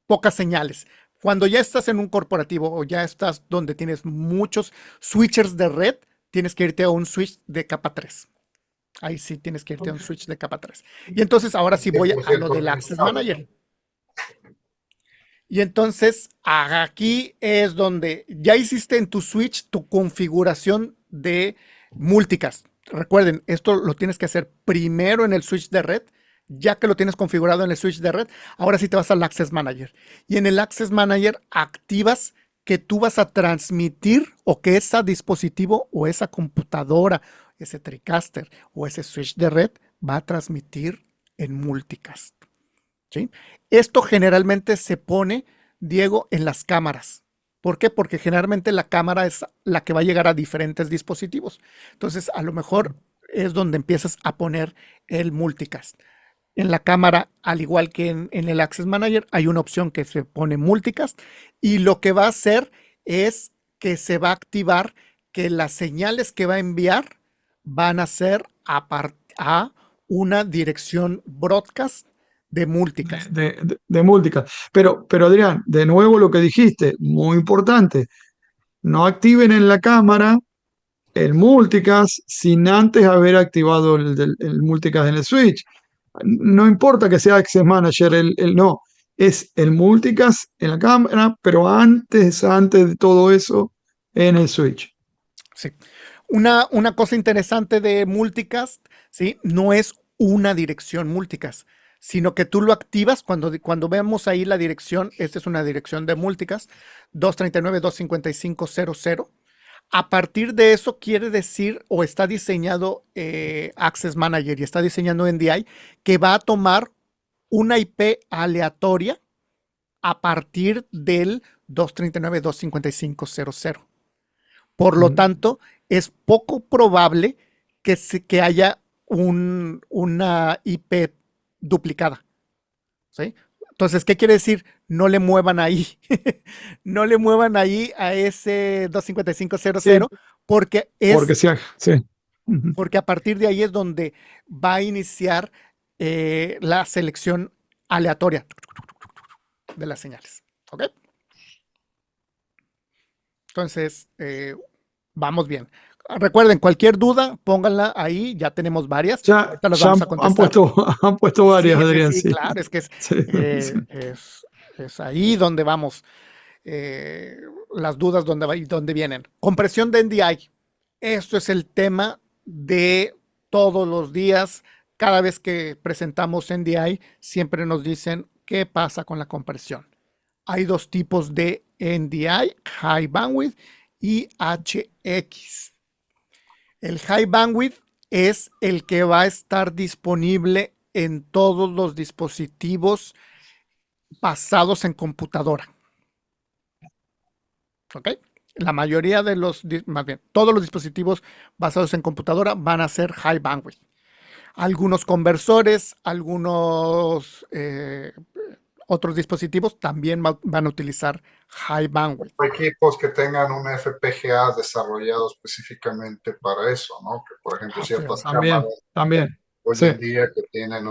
pocas señales. Cuando ya estás en un corporativo o ya estás donde tienes muchos switchers de red, tienes que irte a un switch de capa 3. Ahí sí tienes que irte a un switch de capa 3. Y entonces ahora sí voy a lo 100% del Access recomendable, ¿no? Manager. Y entonces aquí es donde ya hiciste en tu switch tu configuración de multicast. Recuerden, esto lo tienes que hacer primero en el switch de red. Ya que lo tienes configurado en el switch de red, ahora sí te vas al Access Manager. Y en el Access Manager activas que tú vas a transmitir o que ese dispositivo o esa computadora, ese TriCaster o ese switch de red va a transmitir en multicast. ¿Sí? Esto generalmente se pone, Diego, en las cámaras. ¿Por qué? Porque generalmente la cámara es la que va a llegar a diferentes dispositivos. Entonces, a lo mejor es donde empiezas a poner el multicast. En la cámara, al igual que en el Access Manager, hay una opción que se pone multicast y lo que va a hacer es que se va a activar que las señales que va a enviar van a ser a una dirección broadcast de multicast. De multicast. Pero Adrián, de nuevo lo que dijiste, muy importante, no activen en la cámara el multicast sin antes haber activado el multicast en el switch. No importa que sea Access Manager, no, es el multicast en la cámara, pero antes de todo eso, en el switch. Sí. Una cosa interesante de multicast, ¿sí? No es una dirección multicast, sino que tú lo activas cuando vemos ahí la dirección. Esta es una dirección de multicast, 239.255.00. A partir de eso quiere decir, o está diseñado Access Manager y está diseñando NDI, que va a tomar una IP aleatoria a partir del 239.255.00. Por lo Mm. tanto, es poco probable que haya una IP duplicada. ¿Sí? Entonces, ¿qué quiere decir? No le muevan ahí. No le muevan ahí a ese Sí, 255.00 porque porque sea, sí. Ujú. porque a partir de ahí es donde va a iniciar la selección aleatoria de las señales. ¿Ok? Entonces, vamos bien. Recuerden, cualquier duda, pónganla ahí, ya tenemos varias, Ya, ahorita las ya vamos a han contestar. puesto, han puesto varias, Sí, sí, Adrián, sí, sí. claro, es que es, Sí, sí. eh, es, es ahí donde vamos, eh, las dudas donde vienen. Compresión de NDI. Esto es el tema de todos los días. Cada vez que presentamos NDI, siempre nos dicen qué pasa con la compresión. Hay dos tipos de NDI, High Bandwidth y HX. El High Bandwidth es el que va a estar disponible en todos los dispositivos basados en computadora. ¿Ok? La mayoría de más bien, todos los dispositivos basados en computadora van a ser High Bandwidth. Algunos conversores, algunos otros dispositivos también van a utilizar High Bandwidth. Equipos que tengan un FPGA desarrollado específicamente para eso, ¿no? Que, por ejemplo, ciertas También, cámaras también. hoy Sí. en día que tienen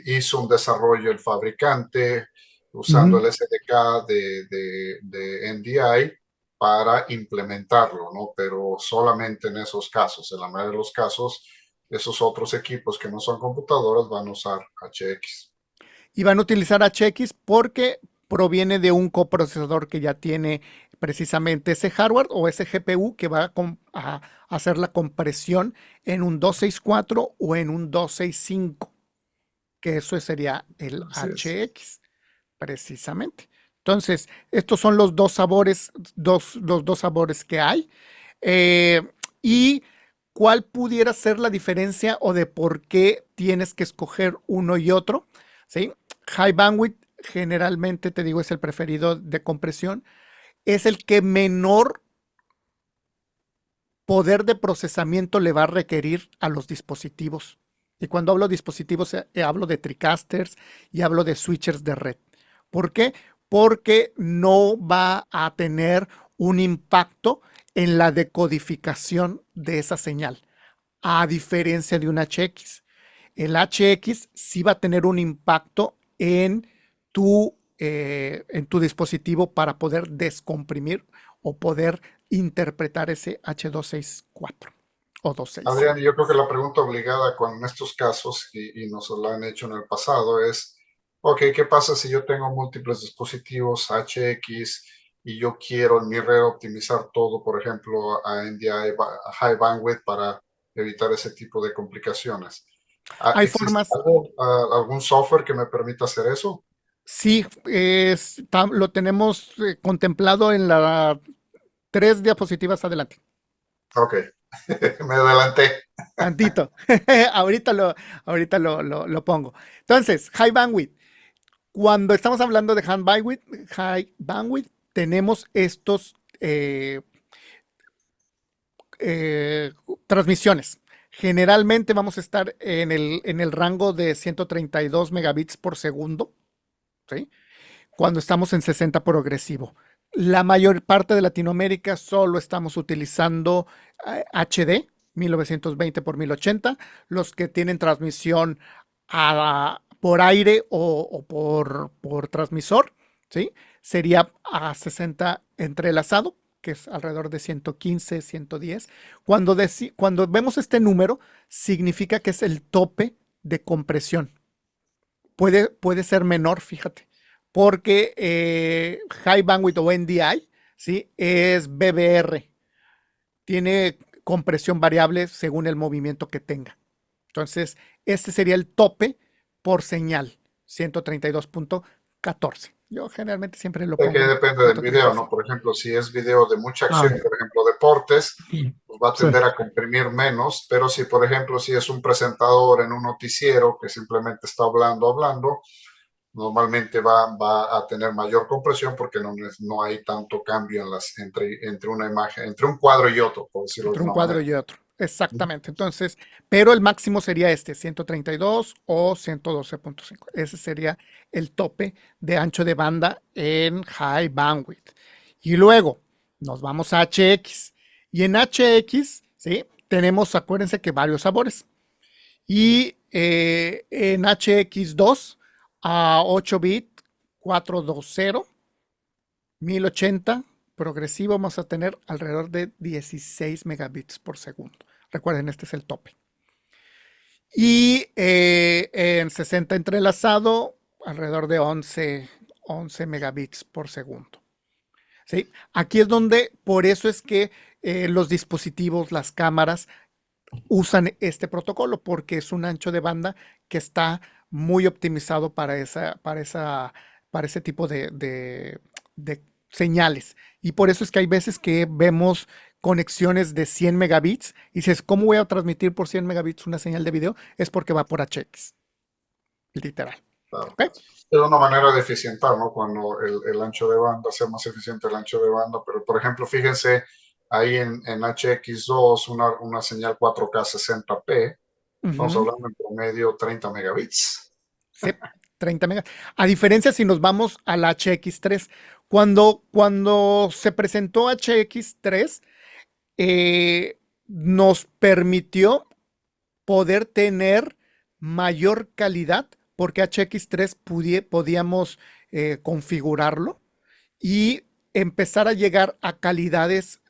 hizo un desarrollo el fabricante usando Ujú. el SDK de NDI para implementarlo, ¿no? Pero solamente en esos casos, en la mayoría de los casos, esos otros equipos que no son computadoras van a usar HX. Y van a utilizar HX porque proviene de un coprocesador que ya tiene precisamente ese hardware o ese GPU que va a hacer la compresión en un 264 o en un 265, que eso sería el Así es. HX, precisamente. Entonces, estos son los dos sabores, los dos sabores que hay. Eh, y cuál pudiera ser la diferencia o de por qué tienes que escoger uno y otro, ¿sí? High bandwidth generalmente, te digo, es el preferido de compresión, es el que menor poder de procesamiento le va a requerir a los dispositivos. Y cuando hablo de dispositivos, hablo de TriCasters y hablo de switchers de red. ¿Por qué? Porque no va a tener un impacto en la decodificación de esa señal, a diferencia de un HX. El HX sí va a tener un impacto en tu dispositivo para poder descomprimir o poder interpretar ese H264 o 265. Adrián, yo creo que la pregunta obligada en estos casos, y nos la han hecho en el pasado, es, ok, ¿qué pasa si yo tengo múltiples dispositivos HX y yo quiero en mi red optimizar todo, por ejemplo, a NDI, a High Bandwidth para evitar ese tipo de complicaciones? Hay ¿Existe formas, algún software que me permita hacer eso? sí, lo tenemos contemplado en las 3 diapositivas adelante. Ok, me adelanté. Tantito. ahorita lo pongo. Entonces, high bandwidth. Cuando estamos hablando de high bandwidth, tenemos estos eh, transmisiones. Generalmente vamos a estar en el rango de 132 megabits por segundo, ¿sí? Cuando estamos en 60 progresivo. La mayor parte de Latinoamérica solo estamos utilizando HD 1920 por 1080, los que tienen transmisión por aire o por transmisor, ¿sí? Sería a 60 entrelazado, que es alrededor de 115, 110. Cuando vemos este número, significa que es el tope de compresión. Puede ser menor, fíjate, porque High Bandwidth o NDI, ¿sí? Es BBR, tiene compresión variable según el movimiento que tenga. Entonces, este sería el tope por señal, 132.14. Yo generalmente siempre lo De que pongo en depende del video, ¿no? 135. Por ejemplo, si es video de mucha acción, Claro. por ejemplo, deportes, pues va a Sí. tender a comprimir menos, pero si, por ejemplo, si es un presentador en un noticiero que simplemente está hablando, normalmente va a tener mayor compresión porque no hay tanto cambio entre una imagen, entre un cuadro y otro, por decirlo de Entre un alguna cuadro manera. y otro. Exactamente. Entonces, pero el máximo sería 132 o 112.5. Ese sería el tope de ancho de banda en high bandwidth. Y luego nos vamos a HX. Y en HX, ¿sí? Tenemos, acuérdense que varios sabores. Y en HX2 a 8 bit 420 1080 progresivo vamos a tener alrededor de 16 megabits por segundo. Recuerden, este es el tope. Y en 60 entrelazado, alrededor de 11 megabits por segundo. ¿Sí? Aquí es donde, por eso es que los dispositivos, las cámaras, usan este protocolo, porque es un ancho de banda que está muy optimizado para ese tipo de señales. Y por eso es que hay veces que vemos conexiones de 100 megabits y dices, ¿cómo voy a transmitir por 100 megabits una señal de video? Es porque va por HX, literal. Claro. ¿Okay? Es una manera de eficientar, ¿no? Cuando el ancho de banda, sea más eficiente el ancho de banda, pero por ejemplo, fíjense ahí en HX2, una señal 4K 60p, estamos Ujú. hablando en promedio 30 megabits. Sí, 30 megas. A diferencia si nos vamos al HX3, cuando se presentó HX3, nos permitió poder tener mayor calidad porque HX3 podíamos configurarlo y empezar a llegar a calidades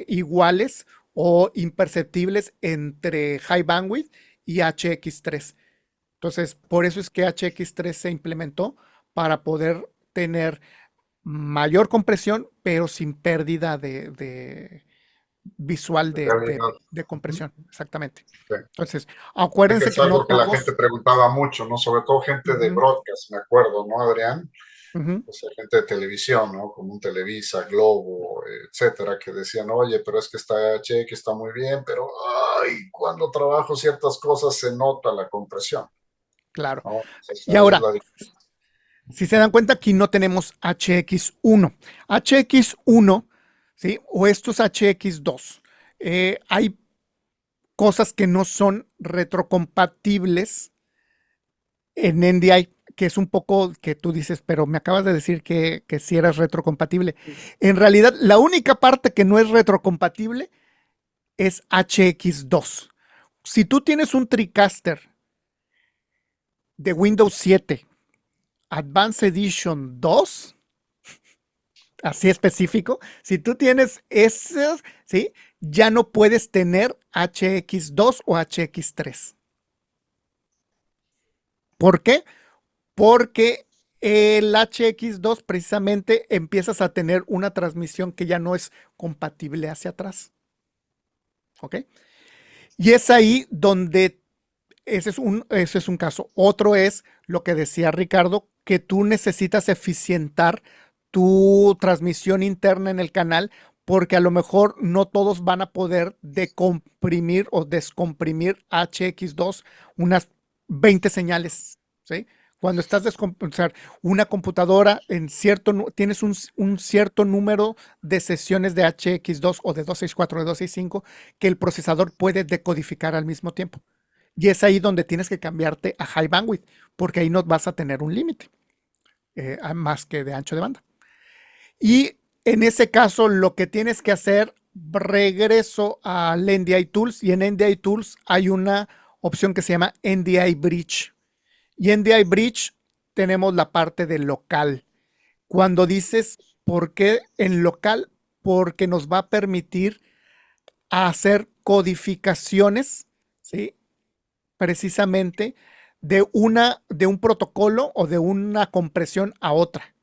iguales o imperceptibles entre High Bandwidth y HX3. Entonces, por eso es que HX3 se implementó para poder tener mayor compresión, pero sin pérdida de visual En realidad. de compresión, exactamente. Sí. Entonces, Sí, que acuérdense es que no algo que la gente todos. preguntaba mucho, ¿no? Sobre todo gente de Ujú, broadcast, me acuerdo, ¿no, Adrián? ujú, O sea, gente de televisión, ¿no? Como un Televisa, Globo, etcétera, que decían, oye, pero es que está cheque, está muy bien, pero ay, cuando trabajo ciertas cosas se nota la compresión, claro. ¿no? Entonces, Y ahí es ahora, la diferencia. si se dan cuenta, aquí no tenemos HX1. HX1, ¿sí? O estos HX2. Hay cosas que no son retrocompatibles en NDI, que es un poco que tú dices, pero me acabas de decir que si eras retrocompatible. En realidad, la única parte que no es retrocompatible es HX2. Si tú tienes un TriCaster de Windows 7 Advanced Edition 2, así específico, si tú tienes esos, ¿sí? Ya no puedes tener HX2 o HX3. ¿Por qué? Porque el HX2 precisamente empiezas a tener una transmisión que ya no es compatible hacia atrás. ¿Ok? Y es ahí donde ese es un caso. Otro es lo que decía Ricardo, que tú necesitas eficientar tu transmisión interna en el canal porque a lo mejor no todos van a poder decomprimir o descomprimir HX2 unas 20 señales, ¿sí? Cuando estás o sea, una computadora en cierto, tienes un cierto número de sesiones de HX2 o de 264 o de 265 que el procesador puede decodificar al mismo tiempo. Y es ahí donde tienes que cambiarte a high bandwidth, porque ahí no vas a tener un límite, más que de ancho de banda. Y en ese caso, lo que tienes que hacer, regreso al NDI Tools, y en NDI Tools hay una opción que se llama NDI Bridge. Y en NDI Bridge tenemos la parte de local. Cuando dices, ¿por qué en local? Porque nos va a permitir hacer codificaciones, ¿sí? Precisamente de un protocolo o de una compresión a otra.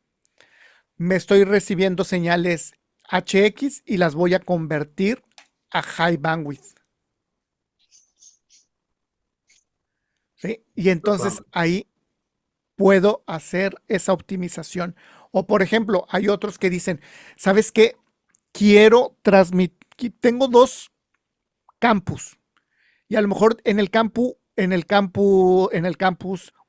Me estoy recibiendo señales HX y las voy a convertir a high bandwidth. ¿Sí? Y entonces ahí puedo hacer esa optimización. O por ejemplo, hay otros que dicen, ¿sabes qué? Quiero transmitir, tengo dos campus y a lo mejor en el campus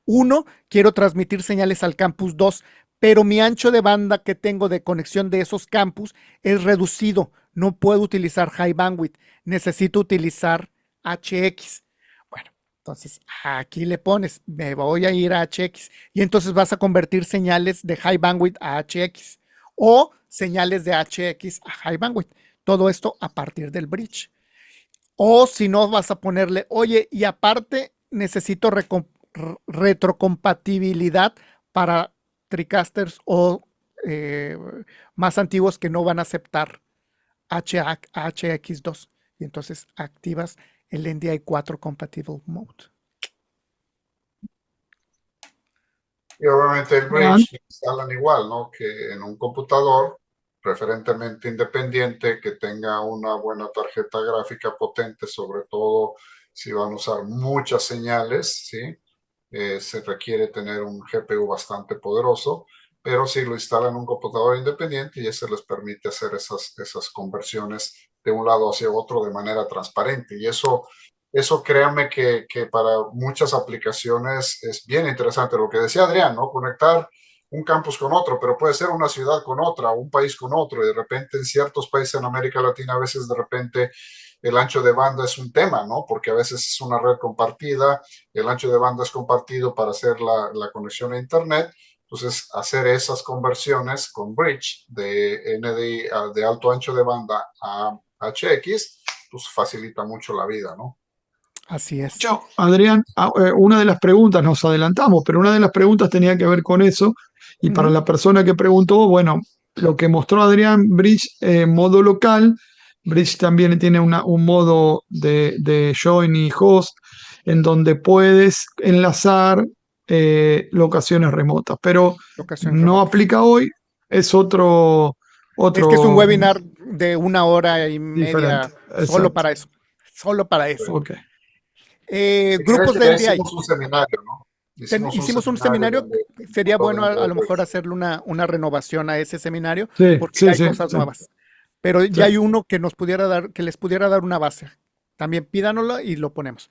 1 quiero transmitir señales al campus 2, pero mi ancho de banda que tengo de conexión de esos campus es reducido. No puedo utilizar high bandwidth, necesito utilizar HX. Bueno, entonces aquí le pones, me voy a ir a HX y entonces vas a convertir señales de high bandwidth a HX o señales de HX a high bandwidth. Todo esto a partir del bridge. O si no, vas a ponerle, oye, y aparte necesito retrocompatibilidad para TriCasters o eh, más antiguos que no van a aceptar HX2. Y entonces activas el NDI 4 Compatible Mode. Y obviamente el Bien. bridge lo instalan igual, ¿no? Que en un computador, preferentemente independiente, que tenga una buena tarjeta gráfica potente, sobre todo si van a usar muchas señales, ¿sí? Se requiere tener un GPU bastante poderoso, pero si lo instalan en un computador independiente y eso les permite hacer esas conversiones de un lado hacia otro de manera transparente. Y eso créanme que para muchas aplicaciones es bien interesante. Lo que decía Adrián, ¿no? Conectar un campus con otro, pero puede ser una ciudad con otra, un país con otro, y de repente en ciertos países en América Latina a veces de repente el ancho de banda es un tema, ¿no? Porque a veces es una red compartida, el ancho de banda es compartido para hacer la conexión a Internet. Entonces, hacer esas conversiones con Bridge de NDI de alto ancho de banda a HX, pues facilita mucho la vida, ¿no? Así De es. hecho, Adrián, una de las preguntas, nos adelantamos, pero una de las preguntas tenía que ver con eso. Y Uh para -huh. la persona que preguntó, bueno, lo que mostró Adrián, Bridge modo local, Bridge también tiene un modo de join y host en donde puedes enlazar locaciones remotas, pero Locaciones no remotas. aplica hoy es otro, Es que es un otro webinar de 1 hora y media diferente. solo Exacto. para eso. Solo para eso. Ok. Si quieres, Grupos de ya NDI. hicimos un seminario, ¿no? Hicimos un Hicimos un seminario seminario, donde sería todo bueno a el lo mejor hacerle una renovación a ese seminario, Sí, porque ya sí, hay sí, cosas sí, nuevas. Pero sí. ya hay uno que nos pudiera dar, que les pudiera dar una base. También pídanoslo y lo ponemos.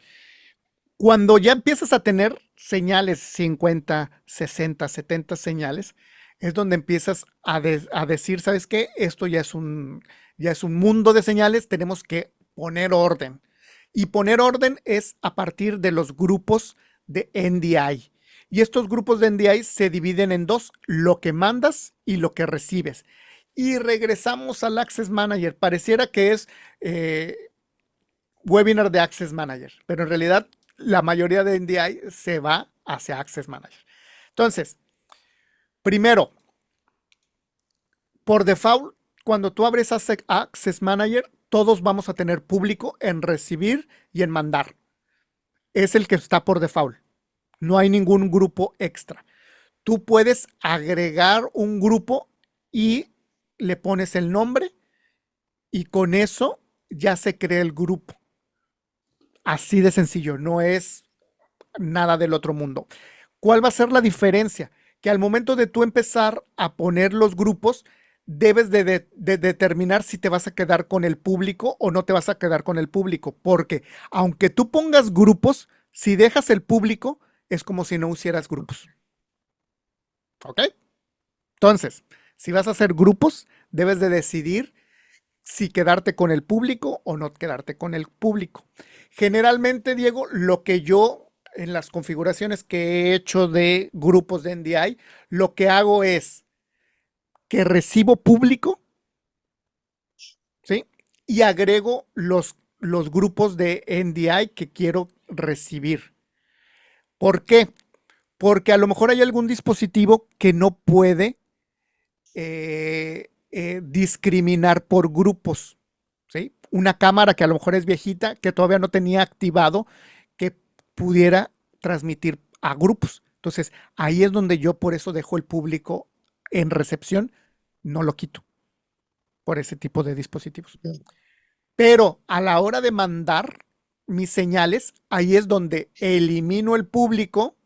Cuando ya empiezas a tener señales, 50, 60, 70 señales, es donde empiezas a decir, ¿sabes qué? Esto ya es un mundo de señales, tenemos que poner orden. Y poner orden es a partir de los grupos de NDI. Y estos grupos de NDI se dividen en dos, lo que mandas y lo que recibes. Y regresamos al Access Manager. Pareciera que es webinar de Access Manager, pero en realidad la mayoría de NDI se va hacia Access Manager. Entonces, primero, por default, cuando tú abres Access Manager, todos vamos a tener público en recibir y en mandar. Es el que está por default. No hay ningún grupo extra. Tú puedes agregar un grupo y le pones el nombre y con eso ya se crea el grupo. Así de sencillo, no es nada del otro mundo. ¿Cuál va a ser la diferencia? Que al momento de tú empezar a poner los grupos, debes de determinar si te vas a quedar con el público o no te vas a quedar con el público, porque aunque tú pongas grupos, si dejas el público, es como si no hicieras grupos. ¿Ok? Entonces, si vas a hacer grupos, debes de decidir si quedarte con el público o no quedarte con el público. Generalmente, Diego, lo que yo en las configuraciones que he hecho de grupos de NDI, lo que hago es que recibo público, ¿sí? Y agrego los grupos de NDI que quiero recibir. ¿Por qué? Porque a lo mejor hay algún dispositivo que no puede discriminar por grupos, ¿sí? Una cámara que a lo mejor es viejita, que todavía no tenía activado, que pudiera transmitir a grupos. Entonces, ahí es donde yo por eso dejo el público en recepción, no lo quito por ese tipo de dispositivos. Pero a la hora de mandar mis señales, ahí es donde elimino el público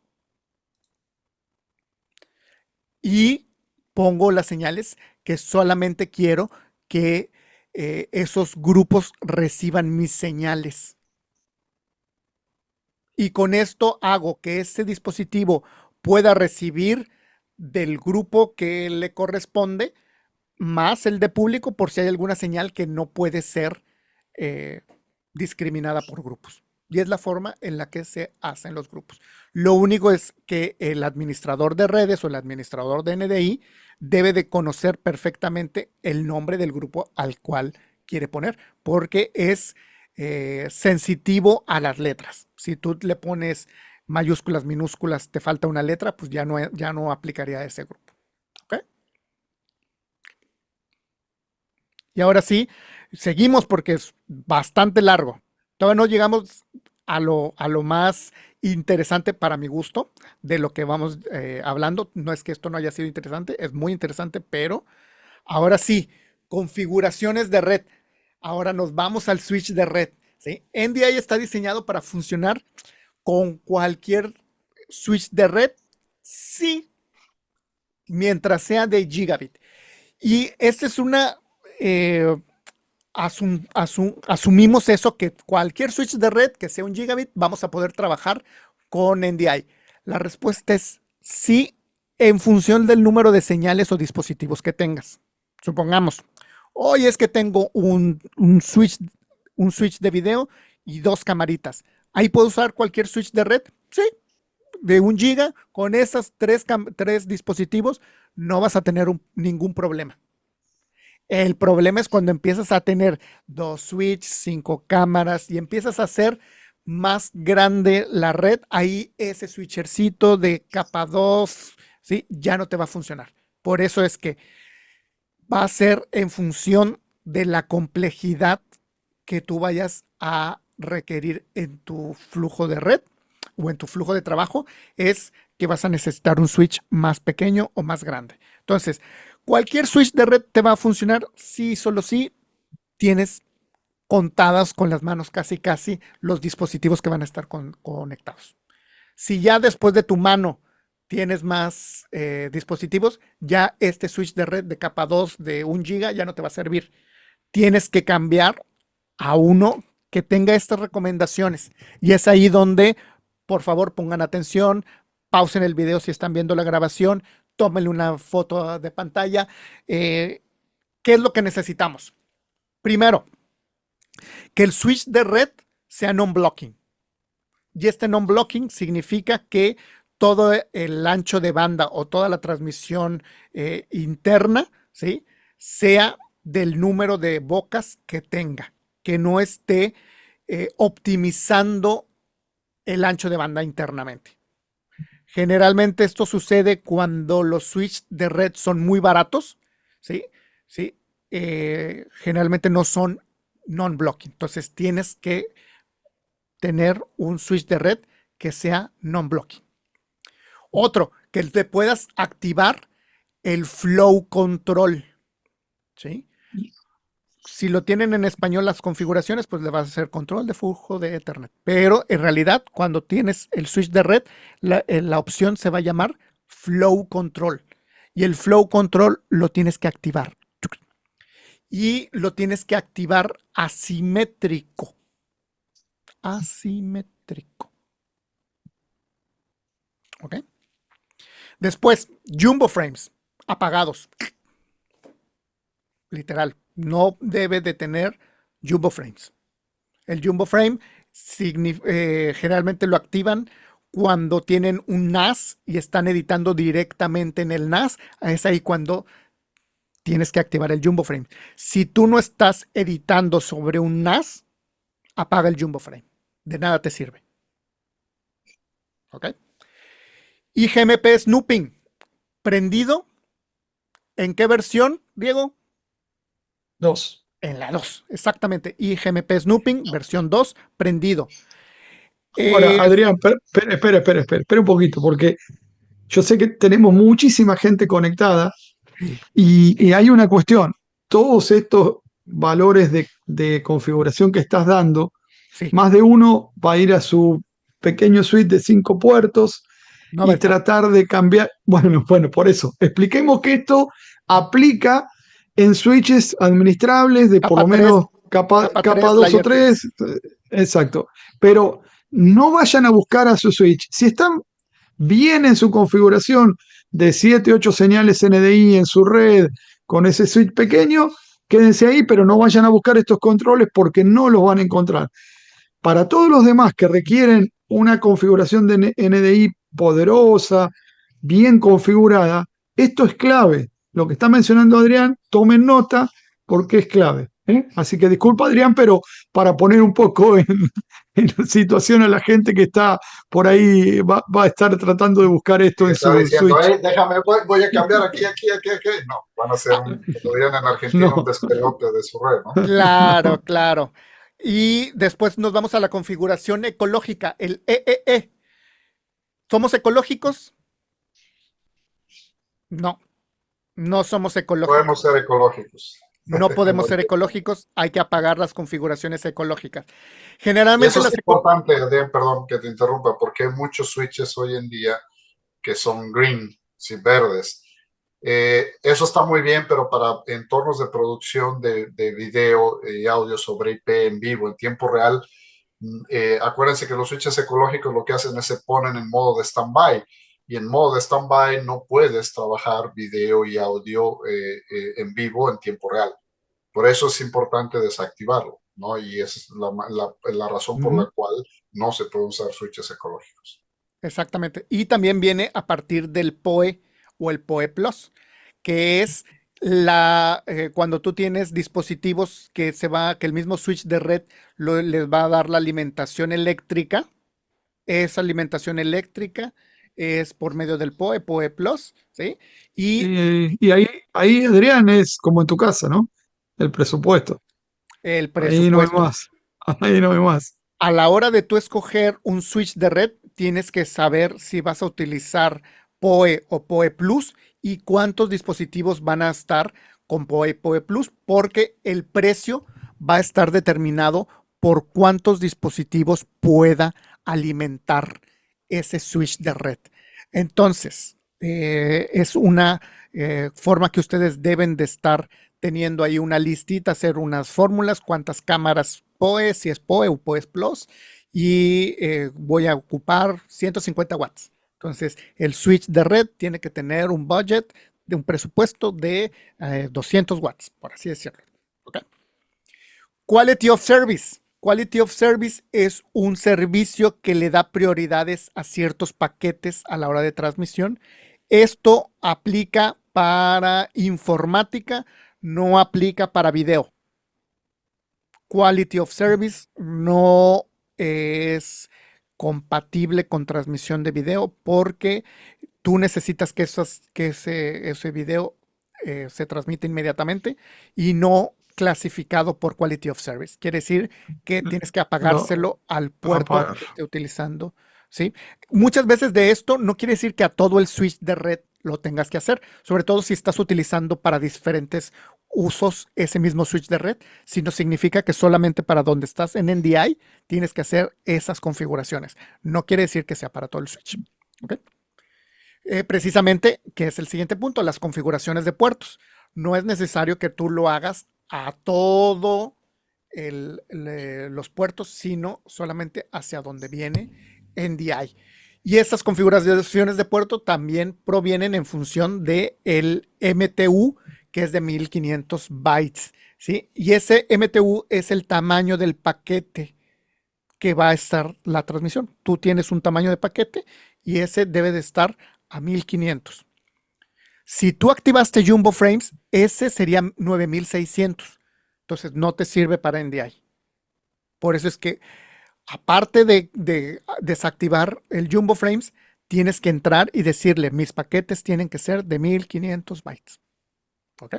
y pongo las señales que solamente quiero que esos grupos reciban mis señales. Y con esto hago que este dispositivo pueda recibir del grupo que le corresponde más el de público por si hay alguna señal que no puede ser eh, discriminada por grupos. Y es la forma en la que se hacen los grupos. Lo único es que el administrador de redes o el administrador de NDI debe de conocer perfectamente el nombre del grupo al cual quiere poner, porque es sensitivo a las letras. Si tú le pones mayúsculas, minúsculas, te falta una letra, pues ya no aplicaría a ese grupo. ¿Ok? Y ahora sí, seguimos porque es bastante largo. Todavía no llegamos a lo más interesante para mi gusto de lo que vamos hablando. No es que esto no haya sido interesante, es muy interesante, pero ahora sí, configuraciones de red. Ahora nos vamos al switch de red. ¿Sí? NDI está diseñado para funcionar con cualquier switch de red, sí, mientras sea de gigabit. Y esta es una eh, asumimos eso, que cualquier switch de red que sea un gigabit, vamos a poder trabajar con NDI. La respuesta es sí, en función del número de señales o dispositivos que tengas. Supongamos, hoy es que tengo un switch de video y dos camaritas. Ahí puedo usar cualquier switch de red. Sí, de 1 giga, con esas tres dispositivos no vas a tener ningún problema. El problema es cuando empiezas a tener 2 switches, 5 cámaras y empiezas a hacer más grande la red, ahí ese switchercito de capa 2, ¿sí? Ya no te va a funcionar. Por eso es que va a ser en función de la complejidad que tú vayas a requerir en tu flujo de red o en tu flujo de trabajo, es que vas a necesitar un switch más pequeño o más grande. Entonces, Cualquier switch de red te va a funcionar si solo si tienes contadas con las manos casi los dispositivos que van a estar conectados. Si ya después de tu mano tienes más dispositivos, ya este switch de red de capa 2 de 1 giga ya no te va a servir. Tienes que cambiar a uno que tenga estas recomendaciones. Y es ahí donde, por favor, pongan atención, pausen el video si están viendo la grabación, tómenle una foto de pantalla. ¿Qué es lo que necesitamos? Primero, que el switch de red sea non-blocking. Y este non-blocking significa que todo el ancho de banda o toda la transmisión interna, ¿sí?, sea del número de bocas que tenga, que no esté optimizando el ancho de banda internamente. Generalmente esto sucede cuando los switches de red son muy baratos, ¿sí? ¿Sí? Generalmente no son non-blocking. Entonces tienes que tener un switch de red que sea non-blocking. Otro, que te puedas activar el flow control, ¿sí? Si lo tienen en español las configuraciones, pues le vas a hacer control de flujo de Ethernet. Pero en realidad, cuando tienes el switch de red, la opción se va a llamar flow control. Y el flow control lo tienes que activar. Y lo tienes que activar asimétrico. Asimétrico. ¿Ok? Después, jumbo frames apagados. Literal. No debe de tener jumbo frames. El jumbo frame generalmente lo activan cuando tienen un NAS y están editando directamente en el NAS. Es ahí cuando tienes que activar el jumbo frame. Si tú no estás editando sobre un NAS, apaga el jumbo frame. De nada te sirve. ¿Ok? Y GMP Snooping. Prendido. ¿En qué versión, Diego? 2. En la 2, exactamente. Y GMP Snooping, versión 2, prendido. Ahora, Adrián, espera un poquito, porque yo sé que tenemos muchísima gente conectada y hay una cuestión. Todos estos valores de configuración que estás dando, Sí, más de uno va a ir a su pequeño suite de 5 puertos no, y ¿verdad? tratar de cambiar. Bueno, por eso, expliquemos que esto aplica en switches administrables de por Capa lo 3, menos capa, capa capa 3, 2 o layer 3, 3. exacto. Pero no vayan a buscar a su switch. Si están bien en su configuración de 7, 8 señales NDI en su red, con ese switch pequeño, quédense ahí, pero no vayan a buscar estos controles porque no los van a encontrar. Para todos los demás que requieren una configuración de NDI poderosa, bien configurada, esto es clave. Lo que está mencionando Adrián, tomen nota porque es clave. Así que disculpa, Adrián, pero para poner un poco en situación a la gente que está por ahí, va a estar tratando de buscar esto Y en está su diciendo, Switch. déjame, voy a cambiar aquí. No, van a ser, como dirían en Argentina, un No, despelote de su red, ¿no? Claro, claro. Y después nos vamos a la configuración ecológica, el EEE. ¿Somos ecológicos? No, no somos Podemos ecológicos. ser ecológicos. No podemos ser ecológicos, hay que apagar las configuraciones ecológicas. Y Generalmente eso es las importante, Adrián, perdón que te interrumpa, porque hay muchos switches hoy en día que son green, sí, verdes. Eso está muy bien, pero para entornos de producción de video y audio sobre IP en vivo, en tiempo real, acuérdense que los switches ecológicos lo que hacen es se ponen en modo de stand-by. Y en modo de stand-by no puedes trabajar video y audio en vivo en tiempo real. Por eso es importante desactivarlo, ¿no? Y esa es la razón por la cual no se pueden usar switches ecológicos. Exactamente. Y también viene a partir del PoE o el PoE Plus, que es cuando tú tienes dispositivos que el mismo switch de red les va a dar la alimentación eléctrica. Esa alimentación eléctrica es por medio del PoE, PoE Plus, ¿sí? Y y ahí, Adrián, es como en tu casa, ¿no? El presupuesto. el Ahí no hay presupuesto. más. Ahí no hay más. A la hora de tú escoger un switch de red, tienes que saber si vas a utilizar PoE o PoE Plus y cuántos dispositivos van a estar con PoE Plus, porque el precio va a estar determinado por cuántos dispositivos pueda alimentar ese switch de red. Entonces, es una forma que ustedes deben de estar teniendo ahí una listita, hacer unas fórmulas, cuántas cámaras PoE, si es PoE o PoE Plus, y voy a ocupar 150 watts. Entonces, el switch de red tiene que tener un budget de un presupuesto de 200 watts, por así decirlo. ¿Okay? Quality of Service. Quality of Service es un servicio que le da prioridades a ciertos paquetes a la hora de transmisión. Esto aplica para informática, no aplica para video. Quality of Service no es compatible con transmisión de video porque tú necesitas que ese video se transmite inmediatamente y no clasificado por Quality of Service. Quiere decir que tienes que apagárselo al puerto que esté utilizando, ¿sí? Muchas veces de esto no quiere decir que a todo el switch de red lo tengas que hacer, sobre todo si estás utilizando para diferentes usos ese mismo switch de red, sino significa que solamente para donde estás en NDI tienes que hacer esas configuraciones. No quiere decir que sea para todo el switch. ¿Okay? Precisamente, que es el siguiente punto, las configuraciones de puertos. No es necesario que tú lo hagas a todo los puertos, sino solamente hacia donde viene NDI. Y estas configuraciones de puerto también provienen en función del MTU, que es de 1500 bytes, ¿sí? Y ese MTU es el tamaño del paquete que va a estar la transmisión. Tú tienes un tamaño de paquete y ese debe de estar a 1500. Si tú activaste Jumbo Frames, ese sería 9600. Entonces no te sirve para NDI. Por eso es que aparte de desactivar el Jumbo Frames, tienes que entrar y decirle, mis paquetes tienen que ser de 1500 bytes. ¿Okay?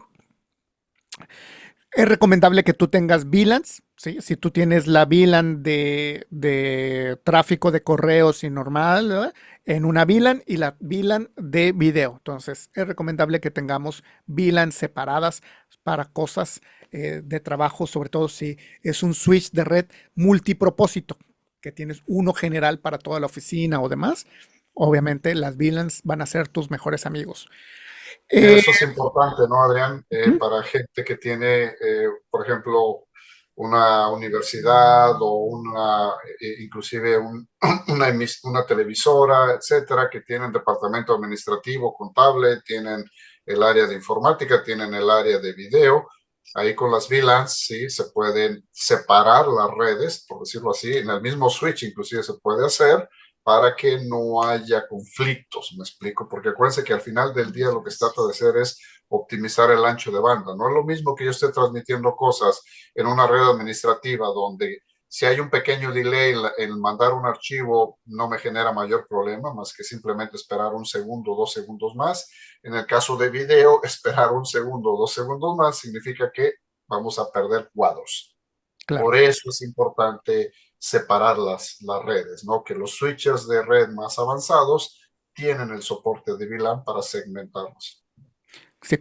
Es recomendable que tú tengas VLANs, ¿sí? Si tú tienes la VLAN de tráfico de correos y normal, ¿verdad? En una VLAN y la VLAN de video. Entonces, es recomendable que tengamos VLANs separadas para cosas de trabajo, sobre todo si es un switch de red multipropósito, que tienes uno general para toda la oficina o demás. Obviamente, las VLANs van a ser tus mejores amigos. Eso es importante, ¿no, Adrián? Para gente que tiene, por ejemplo, una universidad o inclusive una televisora, etcétera, que tienen departamento administrativo, contable, tienen el área de informática, tienen el área de video. Ahí con las VLANs, sí, se pueden separar las redes, por decirlo así, en el mismo switch inclusive se puede hacer, para que no haya conflictos, me explico, porque acuérdense que al final del día lo que se trata de hacer es optimizar el ancho de banda. No es lo mismo que yo esté transmitiendo cosas en una red administrativa donde si hay un pequeño delay en mandar un archivo no me genera mayor problema, más que simplemente esperar un segundo, 2 segundos más. En el caso de video, esperar un segundo o 2 segundos más significa que vamos a perder cuadros. Claro. Por eso es importante separar las redes, ¿no? Que los switches de red más avanzados tienen el soporte de VLAN para segmentarlos. Sí.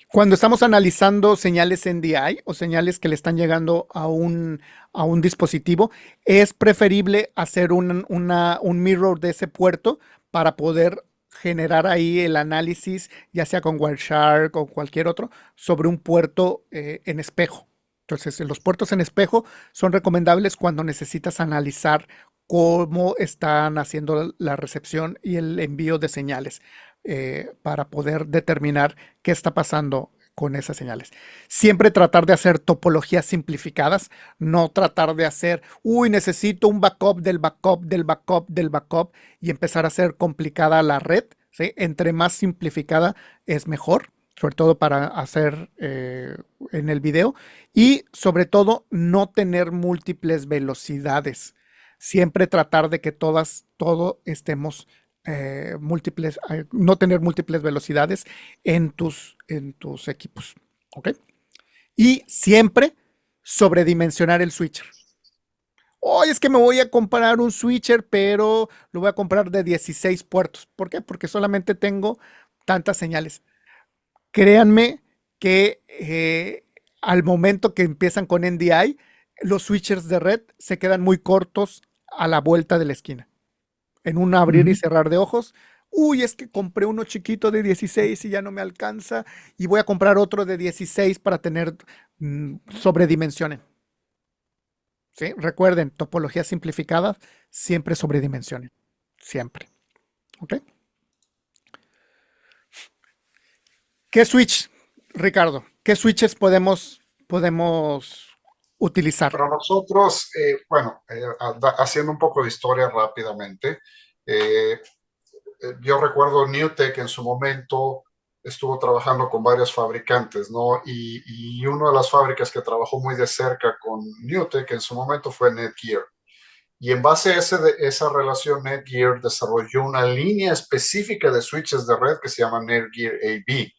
Cuando estamos analizando señales NDI o señales que le están llegando a un dispositivo, es preferible hacer un mirror de ese puerto para poder generar ahí el análisis, ya sea con Wireshark o cualquier otro, sobre un puerto en espejo. Entonces, los puertos en espejo son recomendables cuando necesitas analizar cómo están haciendo la recepción y el envío de señales para poder determinar qué está pasando con esas señales. Siempre tratar de hacer topologías simplificadas, no tratar de hacer, necesito un backup del backup del backup del backup y empezar a hacer complicada la red, ¿sí? Entre más simplificada es mejor, sobre todo para hacer en el video, y sobre todo no tener múltiples velocidades. Siempre tratar de que todo estemos no tener múltiples velocidades en tus equipos. ¿Ok? Y siempre sobredimensionar el switcher. Es que me voy a comprar un switcher, pero lo voy a comprar de 16 puertos. ¿Por qué? Porque solamente tengo tantas señales. créanme que al momento que empiezan con NDI, los switchers de red se quedan muy cortos a la vuelta de la esquina. En un abrir y cerrar de ojos. Uy, es que compré uno chiquito de 16 y ya no me alcanza y voy a comprar otro de 16 para tener sobredimensionen. ¿Sí? Recuerden, topologías simplificadas siempre sobredimensionen. Siempre. ¿Ok? ¿Qué switch, Ricardo? ¿Qué switches podemos utilizar? Pero nosotros, haciendo un poco de historia rápidamente, yo recuerdo Newtek en su momento estuvo trabajando con varios fabricantes, ¿no? Y una de las fábricas que trabajó muy de cerca con Newtek en su momento fue Netgear. Y en base a esa relación, Netgear desarrolló una línea específica de switches de red que se llama Netgear AB,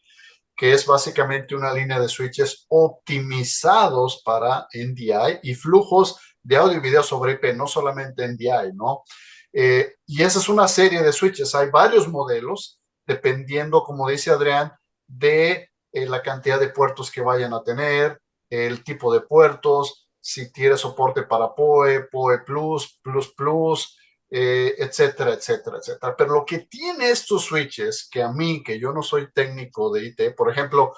que es básicamente una línea de switches optimizados para NDI y flujos de audio y video sobre IP, no solamente NDI, ¿no? Y esa es una serie de switches. Hay varios modelos, dependiendo, como dice Adrián, de la cantidad de puertos que vayan a tener, el tipo de puertos, si tiene soporte para PoE, PoE Plus, Plus Plus, etcétera, etcétera, etcétera. Pero lo que tiene estos switches, que a mí, que yo no soy técnico de IT, por ejemplo,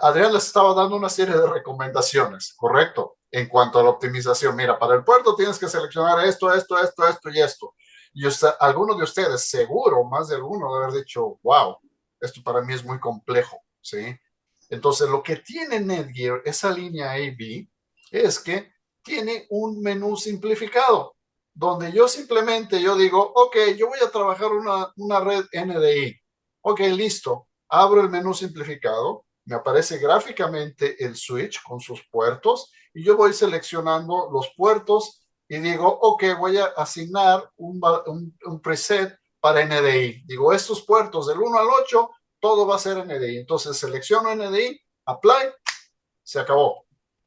Adrián les estaba dando una serie de recomendaciones, ¿correcto? En cuanto a la optimización. Mira, para el puerto tienes que seleccionar esto, esto, esto, esto y esto. Y algunos de ustedes, seguro, más de alguno, debe haber dicho, wow, esto para mí es muy complejo, ¿sí? Entonces, lo que tiene Netgear, esa línea AB, es que tiene un menú simplificado, donde yo digo, ok, yo voy a trabajar una red NDI. Ok, listo. Abro el menú simplificado, me aparece gráficamente el switch con sus puertos y yo voy seleccionando los puertos y digo, ok, voy a asignar un preset para NDI. Digo, estos puertos del 1 al 8, todo va a ser NDI. Entonces selecciono NDI, apply, se acabó.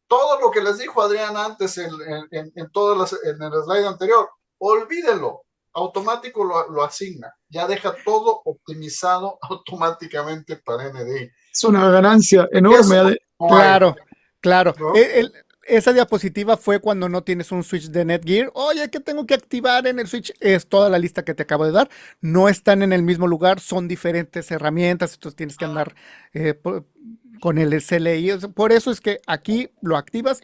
Todo lo que les dijo Adrián antes en el slide anterior, olvídenlo. Automático lo asigna. Ya deja todo optimizado automáticamente para NDI. Es una ganancia Eso enorme. no hay, Claro, claro. ¿no? Esa diapositiva fue cuando no tienes un switch de Netgear. Oye, ¿qué tengo que activar en el switch? Es toda la lista que te acabo de dar. No están en el mismo lugar, son diferentes herramientas, entonces tienes que andar con el SLI. Por eso es que aquí lo activas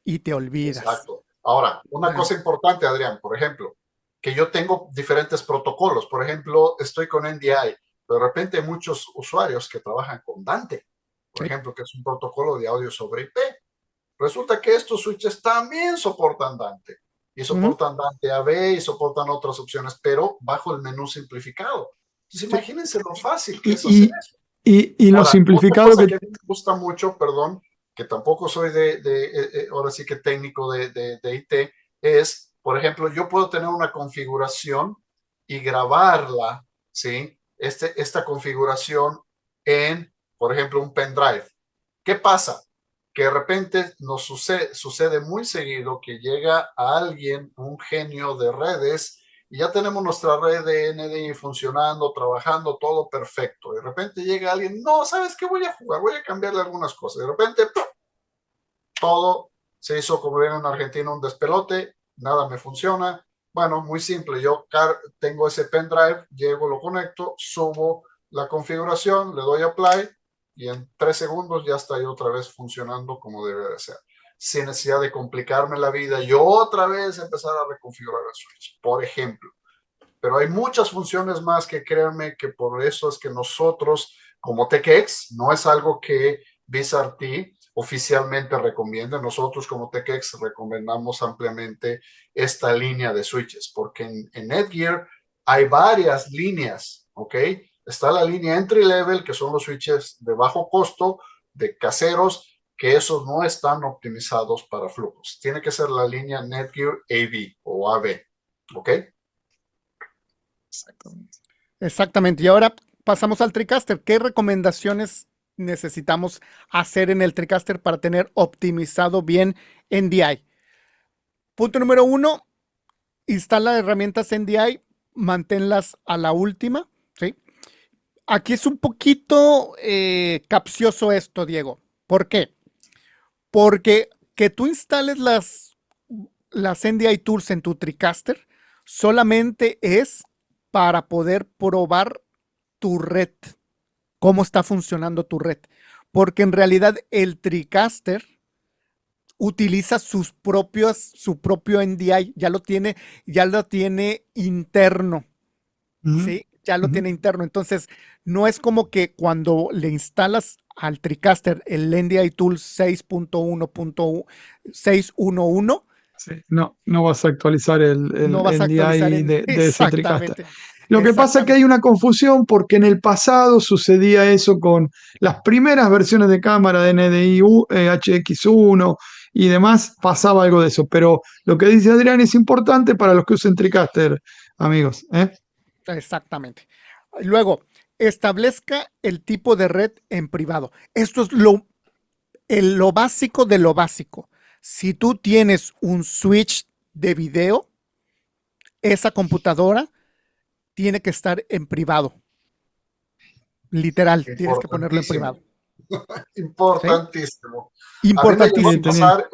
y te olvidas. Exacto. Ahora, una cosa importante, Adrián, por ejemplo, que yo tengo diferentes protocolos. Por ejemplo, estoy con NDI, pero de repente hay muchos usuarios que trabajan con Dante, por Sí. ejemplo, que es un protocolo de audio sobre IP. Resulta que estos switches también soportan Dante y soportan Dante AB y soportan otras opciones, pero bajo el menú simplificado. Entonces, Sí. imagínense lo fácil que es hacer Y, eso. y lo Ahora, otra simplificado cosa que... que a mí me gusta mucho, perdón, que tampoco soy ahora sí que técnico de IT, es, por ejemplo, yo puedo tener una configuración y grabarla, ¿sí? Esta configuración en, por ejemplo, un pendrive. ¿Qué pasa? Que de repente nos sucede muy seguido que llega a alguien, un genio de redes, y ya tenemos nuestra red de NDI funcionando, trabajando, todo perfecto. De repente llega alguien, no, ¿sabes qué? Voy a jugar, voy a cambiarle algunas cosas. De repente, ¡pum!, todo se hizo, como ven en Argentina, un despelote, nada me funciona. Bueno, muy simple, yo tengo ese pendrive, llego, lo conecto, subo la configuración, le doy apply y en 3 segundos ya está ahí otra vez funcionando como debe de ser, sin necesidad de complicarme la vida y otra vez empezar a reconfigurar el switch, por ejemplo. Pero hay muchas funciones más que créanme que por eso es que nosotros, como TechX, no es algo que VisRT oficialmente recomienda. Nosotros como TechX recomendamos ampliamente esta línea de switches, porque en Netgear hay varias líneas, ¿ok? Está la línea entry level, que son los switches de bajo costo, de caseros, que esos no están optimizados para flujos. Tiene que ser la línea Netgear AV o AB, ¿ok? Exactamente. Y ahora pasamos al TriCaster. ¿Qué recomendaciones necesitamos hacer en el TriCaster para tener optimizado bien NDI? Punto número 1, instala herramientas NDI, manténlas a la última, ¿sí? Aquí es un poquito capcioso esto, Diego. ¿Por qué? Porque que tú instales las NDI Tools en tu TriCaster solamente es para poder probar tu red, cómo está funcionando tu red. Porque en realidad el TriCaster utiliza su propio NDI, ya lo tiene interno. Ujú, ¿Sí? Ya lo ujú. tiene interno. Entonces, no es como que cuando le instalas al TriCaster el NDI Tool 6.1.611, Sí, no, no vas a actualizar no el vas a actualizar NDI en de ese TriCaster. exactamente, Lo que pasa es que hay exactamente. una confusión porque en el pasado sucedía eso con las primeras versiones de cámara de NDI, HX1 y demás, pasaba algo de eso. Pero lo que dice Adrián es importante para los que usen TriCaster, amigos, ¿eh? Exactamente. Luego, establezca el tipo de red en privado. Esto es lo básico de lo básico. Si tú tienes un switch de video, esa computadora tiene que estar en privado. Literal, tienes que ponerlo en privado. Importantísimo, ¿Sí? importantísimo. A mí me llegó a Sí, Importantísimo. tenía. pasar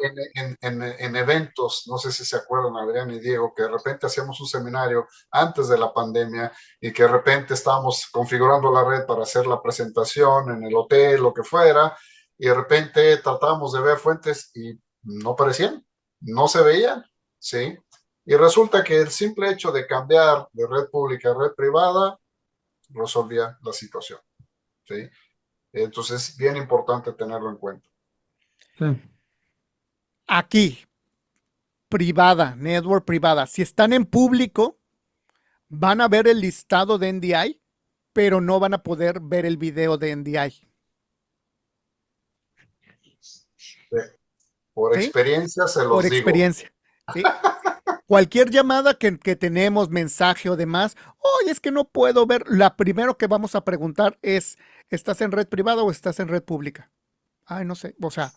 en eventos, no sé si se acuerdan, Adrián y Diego, que de repente hacíamos un seminario antes de la pandemia y que de repente estábamos configurando la red para hacer la presentación en el hotel, lo que fuera, y de repente tratábamos de ver fuentes y no aparecían, no se veían, ¿sí? Y resulta que el simple hecho de cambiar de red pública a red privada resolvía la situación, ¿sí? Entonces es bien importante tenerlo en cuenta. Sí. Aquí, privada, network privada. Si están en público, van a ver el listado de NDI, pero no van a poder ver el video de NDI. Por ¿Sí? experiencia se Por los digo. experiencia. ¿Sí? Cualquier llamada que tenemos, mensaje o demás, oye, es que no puedo ver. La primero que vamos a preguntar es, ¿estás en red privada o estás en red pública? Ay, no sé. O sea,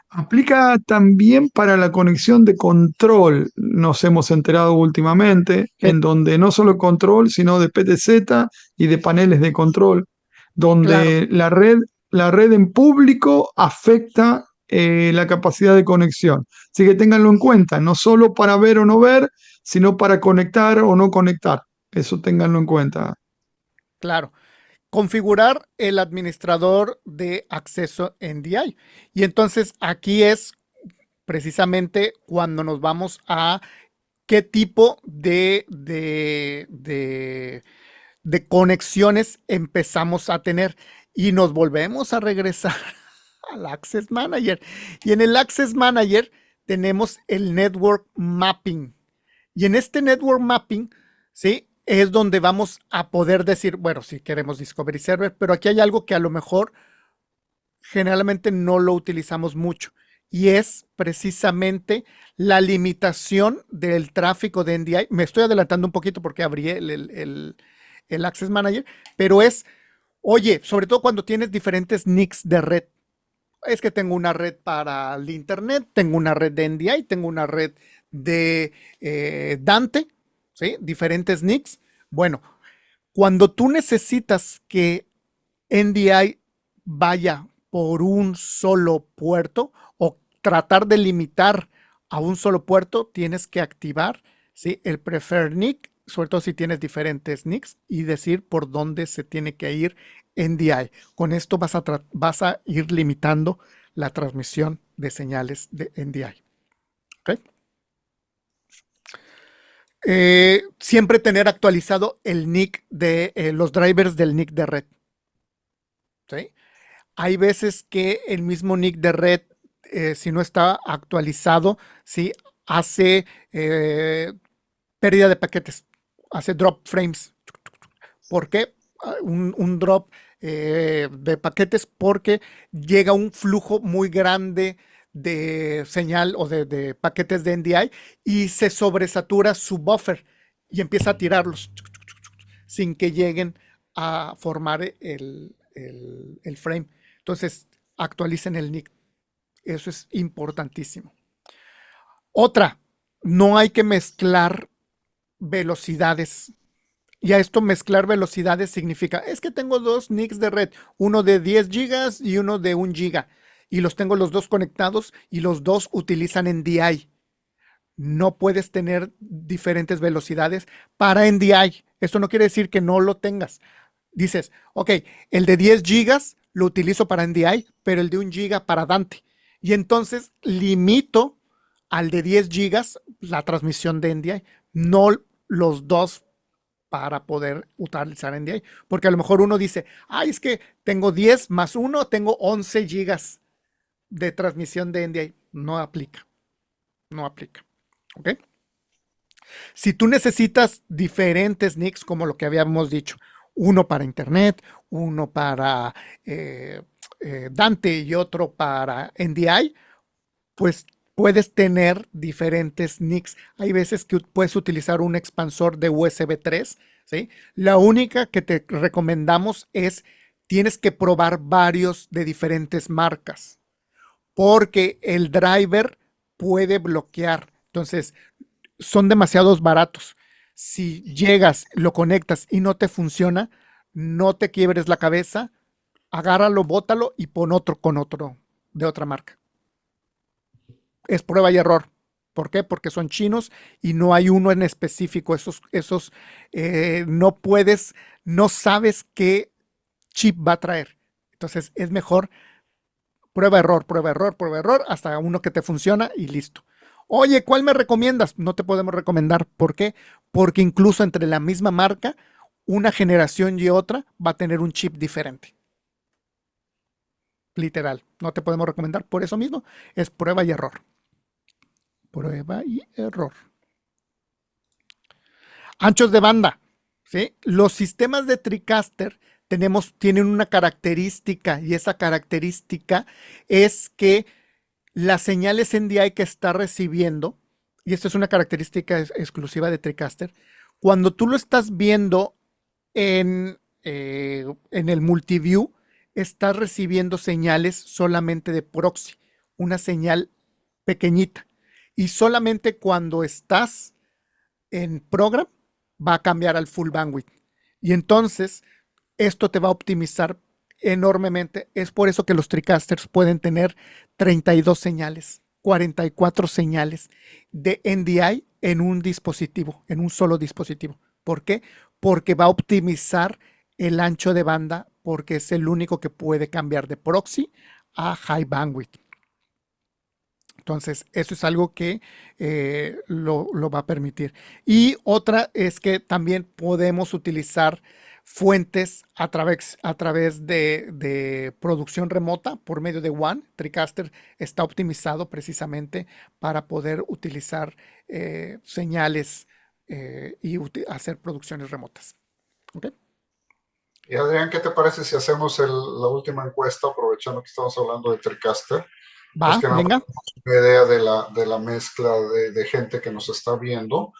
Aplica también para la conexión de control, nos hemos enterado últimamente, sí, en donde no solo control, sino de PTZ y de paneles de control, claro, donde la red en público afecta la capacidad de conexión. Así que ténganlo en cuenta, no solo para ver o no ver, sino para conectar o no conectar. Eso ténganlo en cuenta. claro. Configurar el administrador de acceso NDI. Y entonces aquí es precisamente cuando nos vamos a qué tipo de conexiones empezamos a tener. Y nos volvemos a regresar al Access Manager. Y en el Access Manager tenemos el Network Mapping. Y en este Network Mapping, ¿sí? Es donde vamos a poder decir, bueno, si queremos Discovery Server, pero aquí hay algo que a lo mejor generalmente no lo utilizamos mucho y es precisamente la limitación del tráfico de NDI. Me estoy adelantando un poquito porque abrí el Access Manager, pero es, oye, sobre todo cuando tienes diferentes NICs de red. Es que tengo una red para el Internet, tengo una red de NDI, tengo una red de Dante, ¿sí? Diferentes NICs. Bueno, cuando tú necesitas que NDI vaya por un solo puerto o tratar de limitar a un solo puerto, tienes que activar, ¿sí? El prefer NIC, sobre todo si tienes diferentes NICs, y decir por dónde se tiene que ir NDI. Con esto vas a ir limitando la transmisión de señales de NDI. ¿Okay? Siempre tener actualizado el NIC de los drivers del NIC de red. ¿Sí? Hay veces que el mismo nick de red, si no está actualizado, ¿sí? Hace pérdida de paquetes, hace drop frames. ¿Por qué? Un drop de paquetes porque llega un flujo muy grande de señal o de paquetes de NDI y se sobresatura su buffer y empieza a tirarlos sin que lleguen a formar el frame. Entonces, actualicen el nick. Eso es importantísimo. Otra, no hay que mezclar velocidades Y a esto mezclar velocidades significa, es que tengo dos NICs de red, uno de 10 gigas y uno de 1 giga, y los tengo los dos conectados y los dos utilizan NDI. No puedes tener diferentes velocidades para NDI. Esto no quiere decir que no lo tengas. Dices, ok, el de 10 gigas lo utilizo para NDI, pero el de 1 giga para Dante. Y entonces limito al de 10 gigas la transmisión de NDI, no los dos para poder utilizar NDI. Porque a lo mejor uno dice, ay, es que tengo 10 más 1, tengo 11 gigas de transmisión de NDI. No aplica, no aplica. ¿Ok? Si tú necesitas diferentes NICs, como lo que habíamos dicho, uno para Internet, uno para Dante y otro para NDI, pues puedes tener diferentes NICs. Hay veces que puedes utilizar un expansor de USB 3, ¿sí? La única que te recomendamos es, tienes que probar varios de diferentes marcas, porque el driver puede bloquear. Entonces, son demasiados baratos. Si llegas, lo conectas y no te funciona, no te quiebres la cabeza, agárralo, bótalo y pon otro con otro de otra marca. Es prueba y error. ¿Por qué? Porque son chinos y no hay uno en específico. Esos no puedes, no sabes qué chip va a traer. Entonces es mejor prueba, error, prueba, error, prueba, error, hasta uno que te funciona y listo. Oye, ¿cuál me recomiendas? No te podemos recomendar. ¿Por qué? Porque incluso entre la misma marca, una generación y otra va a tener un chip diferente. Literal, no te podemos recomendar. Por eso mismo es prueba y error. Prueba y error. Anchos de banda. ¿Sí? Los sistemas de TriCaster tienen una característica, y esa característica es que las señales NDI que está recibiendo, y esto es una característica exclusiva de TriCaster, cuando tú lo estás viendo en el multiview, estás recibiendo señales solamente de proxy, una señal pequeñita. Y solamente cuando estás en program va a cambiar al full bandwidth. Y entonces esto te va a optimizar enormemente. Es por eso que los TriCasters pueden tener 32 señales, 44 señales de NDI en un dispositivo, en un solo dispositivo. ¿Por qué? Porque va a optimizar el ancho de banda, porque es el único que puede cambiar de proxy a high bandwidth. Entonces, eso es algo que lo va a permitir. Y otra es que también podemos utilizar fuentes a través de producción remota por medio de WAN. TriCaster está optimizado precisamente para poder utilizar señales y hacer producciones remotas. ¿Okay? Y Adrián, ¿qué te parece si hacemos la última encuesta, aprovechando que estamos hablando de TriCaster? Va, Es que no venga. tenemos una idea de la mezcla de gente que nos está viendo.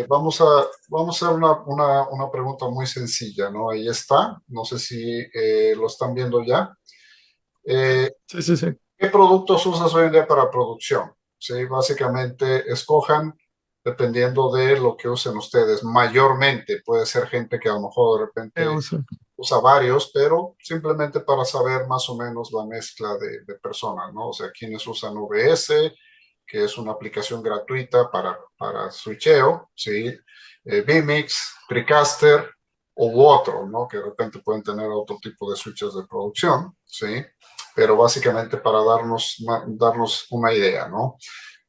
Vamos a hacer una pregunta muy sencilla, ¿no? Ahí está. No sé si lo están viendo ya. Sí, sí, sí. ¿Qué productos usas hoy en día para producción? Sí, básicamente escojan dependiendo de lo que usen ustedes. Mayormente puede ser gente que a lo mejor de repente Uso. usa varios, pero simplemente para saber más o menos la mezcla de personas, ¿no? O sea, quienes usan OBS, que es una aplicación gratuita para switcheo, ¿sí? vMix, TriCaster u otro, ¿no? Que de repente pueden tener otro tipo de switches de producción, ¿sí? Pero básicamente para darnos una idea, ¿no?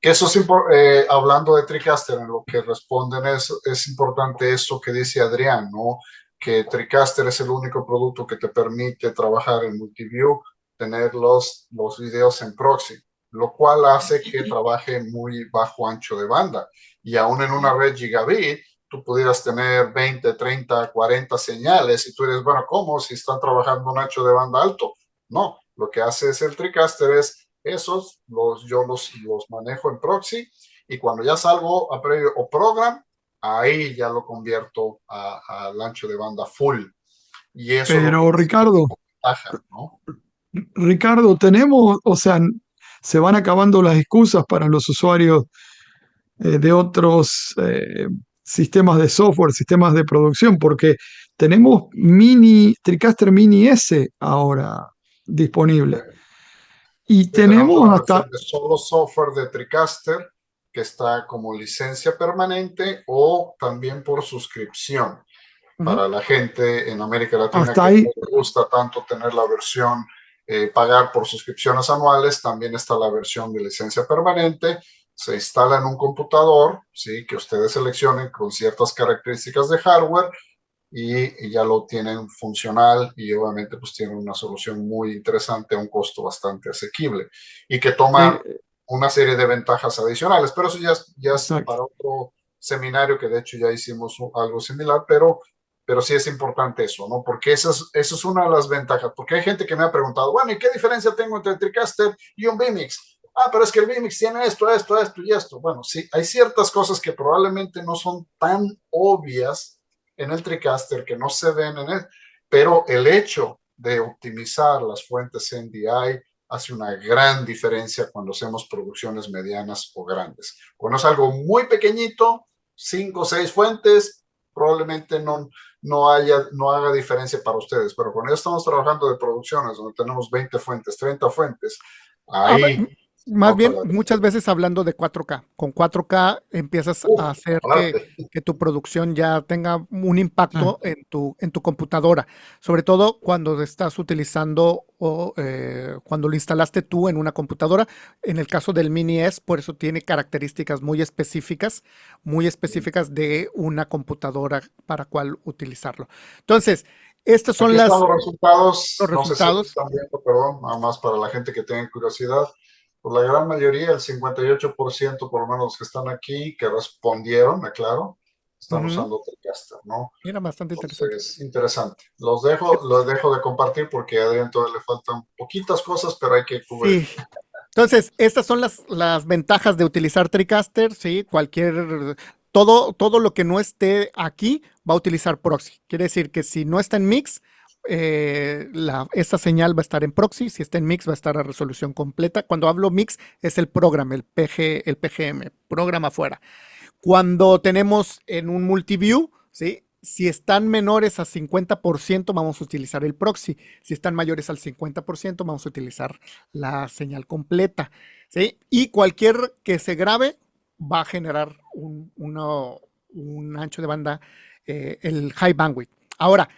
Que eso es hablando de TriCaster, en lo que responden es importante eso que dice Adrián, ¿no? Que TriCaster es el único producto que te permite trabajar en multiview, tener los videos en proxy, lo cual hace que trabaje muy bajo ancho de banda. Y aún en una red gigabit, tú pudieras tener 20, 30, 40 señales y tú eres, bueno, ¿cómo? Si están trabajando un ancho de banda alto. No, lo que hace es el TriCaster es esos, yo los manejo en proxy y cuando ya salgo a previo o program, ahí ya lo convierto al ancho de banda full. Y eso es lo que Pero Ricardo, baja, ¿no? Ricardo, tenemos, o sea, se van acabando las excusas para los usuarios de otros sistemas de software, sistemas de producción, porque tenemos TriCaster Mini S ahora disponible. Y Sí, tenemos tenemos una hasta, versión de solo software de TriCaster que está como licencia permanente o también por suscripción Ujú. para la gente en América Latina hasta que no ahí, le gusta tanto tener la versión pagar por suscripciones anuales. También está la versión de licencia permanente. Se instala en un computador, ¿sí? Que ustedes seleccionen con ciertas características de hardware y ya lo tienen funcional y obviamente pues tienen una solución muy interesante a un costo bastante asequible y que toma eh, una serie de ventajas adicionales, pero eso ya es exacto. para otro seminario que de hecho ya hicimos algo similar, pero sí es importante eso, ¿no? Porque esa es una de las ventajas, porque hay gente que me ha preguntado, bueno, ¿y qué diferencia tengo entre TriCaster y un vMix? Ah, pero es que el vMix tiene esto y esto. Bueno, sí, hay ciertas cosas que probablemente no son tan obvias en el TriCaster que no se ven en él, pero el hecho de optimizar las fuentes NDI hace una gran diferencia cuando hacemos producciones medianas o grandes. Cuando es algo muy pequeñito, 5 o 6 fuentes, probablemente no haga diferencia para ustedes, pero cuando ya estamos trabajando de producciones donde tenemos 20 fuentes, 30 fuentes, A ver, ahí más nota bien, la muchas diferencia. veces hablando de 4K. Con 4K empiezas a hacer Aparte. que tu producción ya tenga un Ah, impacto en tu computadora, sobre todo cuando estás utilizando o cuando lo instalaste tú en una computadora. En el caso del Mini S, por eso tiene características muy específicas de una computadora para cuál utilizarlo. Entonces, estos Aquí son están los resultados, los no sé si aquí resultados. están viendo, perdón, nada más para la gente que tenga curiosidad. Por la gran mayoría, el 58% por lo menos los que están aquí, que respondieron, aclaro, están Ujú. usando Telecaster, ¿no? Era bastante interesante. Entonces, interesante. Los dejo de compartir porque a Adrián todavía le faltan poquitas cosas, pero hay que cubrir. Sí, entonces, estas son las ventajas de utilizar TriCaster, ¿sí? Todo lo que no esté aquí va a utilizar proxy. Quiere decir que si no está en mix, esta señal va a estar en proxy. Si está en mix, va a estar a resolución completa. Cuando hablo mix, es el programa, el PGM, programa afuera. Cuando tenemos en un multiview, ¿sí? Si están menores a 50%, vamos a utilizar el proxy. Si están mayores al 50%, vamos a utilizar la señal completa. ¿Sí? Y cualquier que se grabe va a generar un ancho de banda, el high bandwidth. Ahora,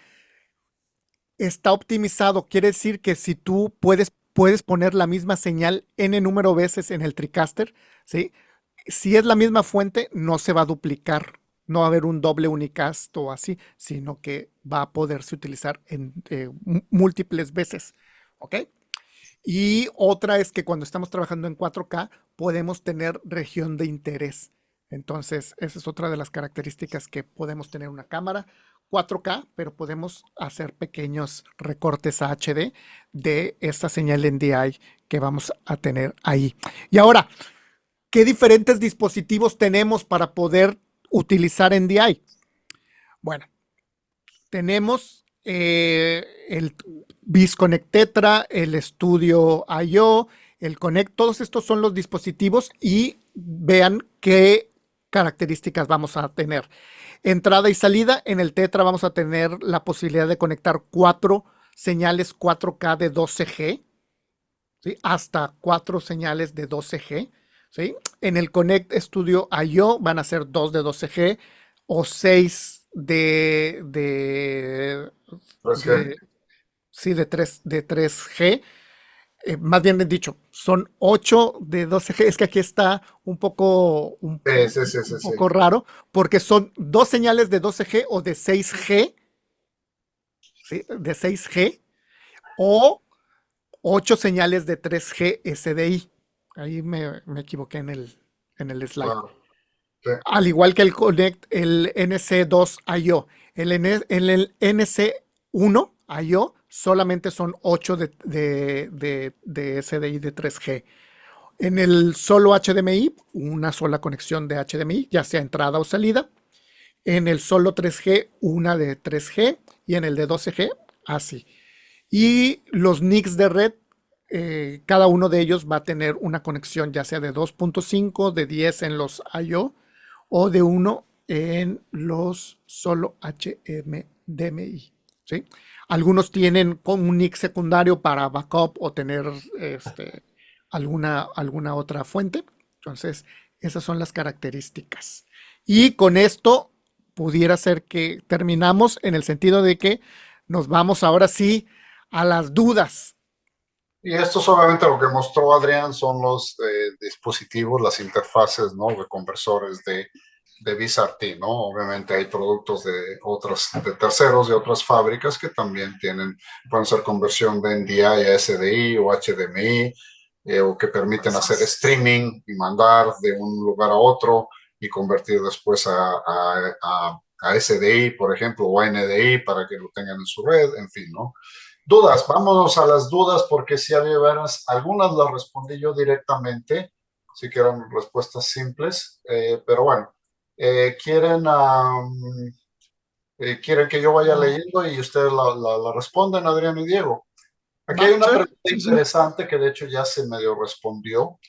está optimizado, quiere decir que si tú puedes poner la misma señal n número de veces en el TriCaster, ¿sí? Si es la misma fuente, no se va a duplicar, no va a haber un doble unicast o así, sino que va a poderse utilizar en múltiples veces. ¿Ok? Y otra es que cuando estamos trabajando en 4K podemos tener región de interés. Entonces, esa es otra de las características que podemos tener una cámara 4K, pero podemos hacer pequeños recortes a HD de esta señal NDI que vamos a tener ahí. Y ahora, ¿qué diferentes dispositivos tenemos para poder utilizar NDI? Bueno, tenemos el BizConnect Tetra, el Studio I/O, el Connect, todos estos son los dispositivos y vean qué características vamos a tener. Entrada y salida, en el Tetra vamos a tener la posibilidad de conectar 4 señales 4K de 12G, ¿sí? Hasta 4 señales de 12G. ¿Sí? En el Connect Studio I/O van a ser 2 de 12G o 6 3G. de, sí, de 3G. Más bien dicho, son 8 de 12G. Es que aquí está Sí, sí, sí, sí, un sí. poco raro, porque son 2 señales de 12G o de 6G, ¿sí? De 6G, o 8 señales de 3G SDI. Ahí me equivoqué en el slide. Claro. Sí. Al igual que el Connect, el NC2 IO. El NC1 IO solamente son 8 de SDI de 3G. En el solo HDMI, una sola conexión de HDMI, ya sea entrada o salida. En el solo 3G, una de 3G. Y en el de 12G, así. Y los NICs de red, cada uno de ellos va a tener una conexión ya sea de 2.5, de 10 en los IO o de 1 en los solo HMDMI, ¿sí? Algunos tienen con un NIC secundario para backup o tener alguna otra fuente. Entonces, esas son las características. Y con esto pudiera ser que terminamos en el sentido de que nos vamos ahora sí a las dudas. Y esto es obviamente lo que mostró Adrián, son los dispositivos, las interfaces, ¿no? De conversores de VisRT, ¿no? Obviamente hay productos de terceros, de otras fábricas que también pueden ser conversión de NDI a SDI o HDMI, o que permiten hacer streaming y mandar de un lugar a otro y convertir después a SDI, por ejemplo, o a NDI para que lo tengan en su red, en fin, ¿no? Dudas, vámonos a las dudas porque si había varias, algunas las respondí yo directamente, sí que eran respuestas simples, pero bueno, quieren que yo vaya leyendo y ustedes la responden, Adrián y Diego. Aquí hay una pregunta interesante que de hecho ya se medio respondió.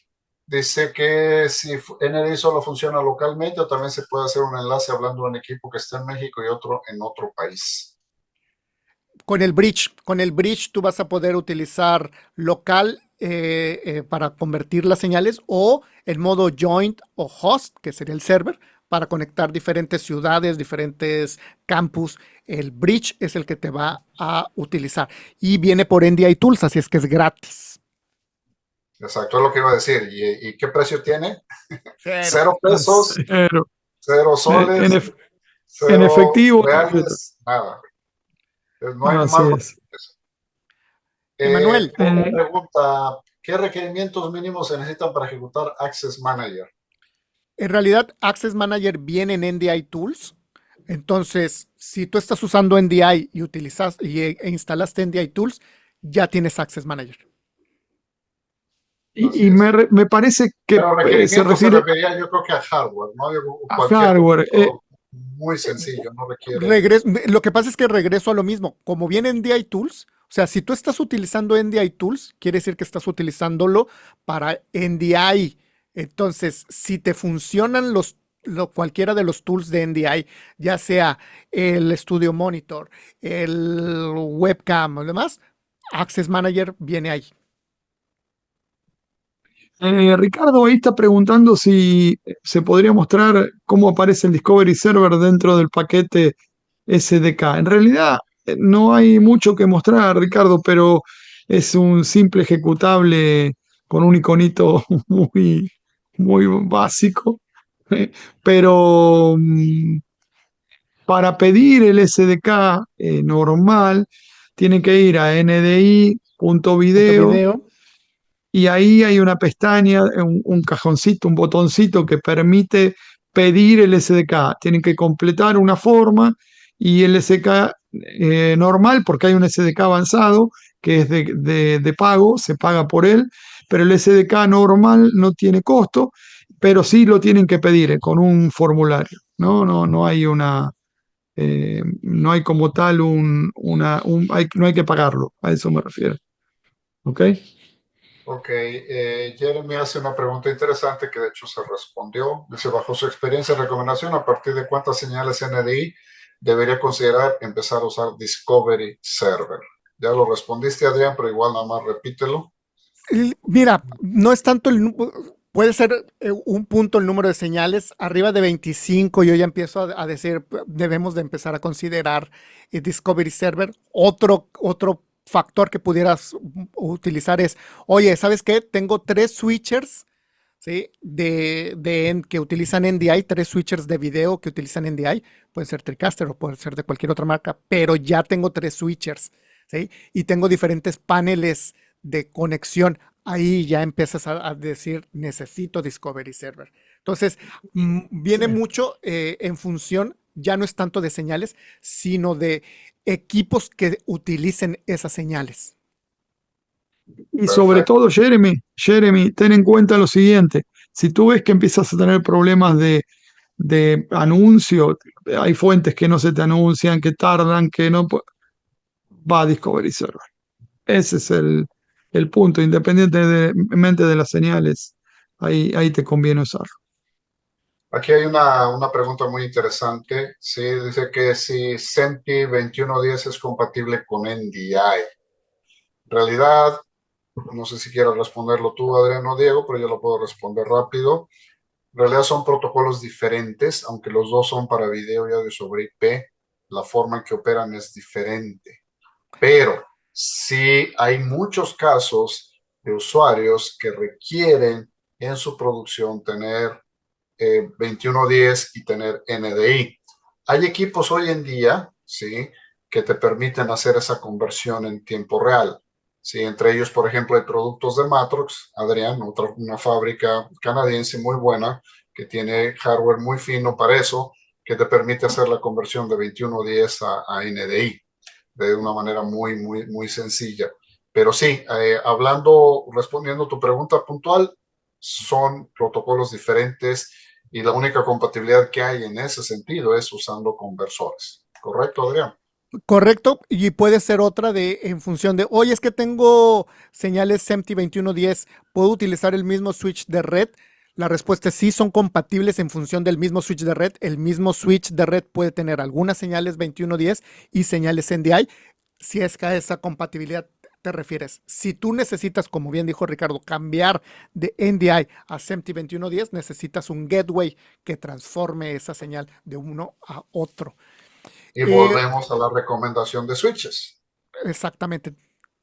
Dice que si NDI solo funciona localmente o también se puede hacer un enlace hablando de un equipo que está en México y otro en otro país. Con el bridge tú vas a poder utilizar local para convertir las señales o en modo joint o host, que sería el server, para conectar diferentes ciudades, diferentes campus. El bridge es el que te va a utilizar y viene por NDI Tools, así es que es gratis. Exacto, es lo que iba a decir. ¿Y qué precio tiene? Cero. 0 pesos, Cero. 0 soles, En, 0 en efectivo, reales, nada. No hay así más. es. Emanuel. Pregunta, ¿qué requerimientos mínimos se necesitan para ejecutar Access Manager? En realidad, Access Manager viene en NDI Tools. Entonces, si tú estás usando NDI e instalaste NDI Tools, ya tienes Access Manager. Y me parece que Pero requerimientos se refiere refería yo creo que a hardware, ¿no? a hardware. Muy sencillo, no requiere. Lo que pasa es que regreso a lo mismo. Como viene NDI Tools, o sea, si tú estás utilizando NDI Tools, quiere decir que estás utilizándolo para NDI. Entonces, si te funcionan cualquiera de los tools de NDI, ya sea el Studio Monitor, el webcam o demás, Access Manager viene ahí. Ricardo ahí está preguntando si se podría mostrar cómo aparece el Discovery Server dentro del paquete SDK. En realidad no hay mucho que mostrar, Ricardo, pero es un simple ejecutable con un iconito muy, muy básico. Pero para pedir el SDK normal, tiene que ir a ndi.video y ahí hay una pestaña, un cajoncito, un botoncito que permite pedir el SDK. Tienen que completar una forma y el SDK normal, porque hay un SDK avanzado que es de pago, se paga por él, pero el SDK normal no tiene costo, pero sí lo tienen que pedir con un formulario. No hay no hay como tal no hay que pagarlo, a eso me refiero. ¿Ok? Ok, Jeremy hace una pregunta interesante que de hecho se respondió. Dice, bajo su experiencia y recomendación, ¿a partir de cuántas señales NDI debería considerar empezar a usar Discovery Server? Ya lo respondiste, Adrián, pero igual nada más repítelo. Mira, no es tanto puede ser un punto el número de señales, arriba de 25 yo ya empiezo a decir, debemos de empezar a considerar Discovery Server. Otro factor que pudieras utilizar es, oye, ¿sabes qué? Tengo 3 switchers, ¿sí? Que utilizan NDI, 3 switchers de video que utilizan NDI, pueden ser TriCaster o pueden ser de cualquier otra marca, pero ya tengo 3 switchers, ¿sí? Y tengo diferentes paneles de conexión. Ahí ya empiezas a decir, necesito Discovery Server. Entonces, viene mucho en función, ya no es tanto de señales, sino de equipos que utilicen esas señales. Y sobre todo, Jeremy, ten en cuenta lo siguiente. Si tú ves que empiezas a tener problemas de anuncio, hay fuentes que no se te anuncian, que tardan, que no... Va a Discovery Server. Ese es el punto, independientemente de las señales, ahí te conviene usarlo. Aquí hay una pregunta muy interesante. Sí, dice que si SEMTI 2110 es compatible con NDI. En realidad, no sé si quieres responderlo tú, Adrián o Diego, pero yo lo puedo responder rápido. En realidad son protocolos diferentes, aunque los dos son para video y audio sobre IP. La forma en que operan es diferente. Pero sí hay muchos casos de usuarios que requieren en su producción tener 2110 y tener NDI. Hay equipos hoy en día, ¿sí?, que te permiten hacer esa conversión en tiempo real. Sí, entre ellos, por ejemplo, hay productos de Matrox, Adrián, una fábrica canadiense muy buena que tiene hardware muy fino para eso, que te permite hacer la conversión de 2110 a NDI de una manera muy sencilla. Pero sí, respondiendo a tu pregunta puntual, son protocolos diferentes y la única compatibilidad que hay en ese sentido es usando conversores. ¿Correcto, Adrián? Correcto, y puede ser otra de en función de, oye, es que tengo señales SMPTE 2110, ¿puedo utilizar el mismo switch de red? La respuesta es sí, son compatibles en función del mismo switch de red. El mismo switch de red puede tener algunas señales 2110 y señales NDI, si es que a esa compatibilidad te refieres. Si tú necesitas, como bien dijo Ricardo, cambiar de NDI a SMPTE 2110, necesitas un gateway que transforme esa señal de uno a otro. Y volvemos a la recomendación de switches. Exactamente.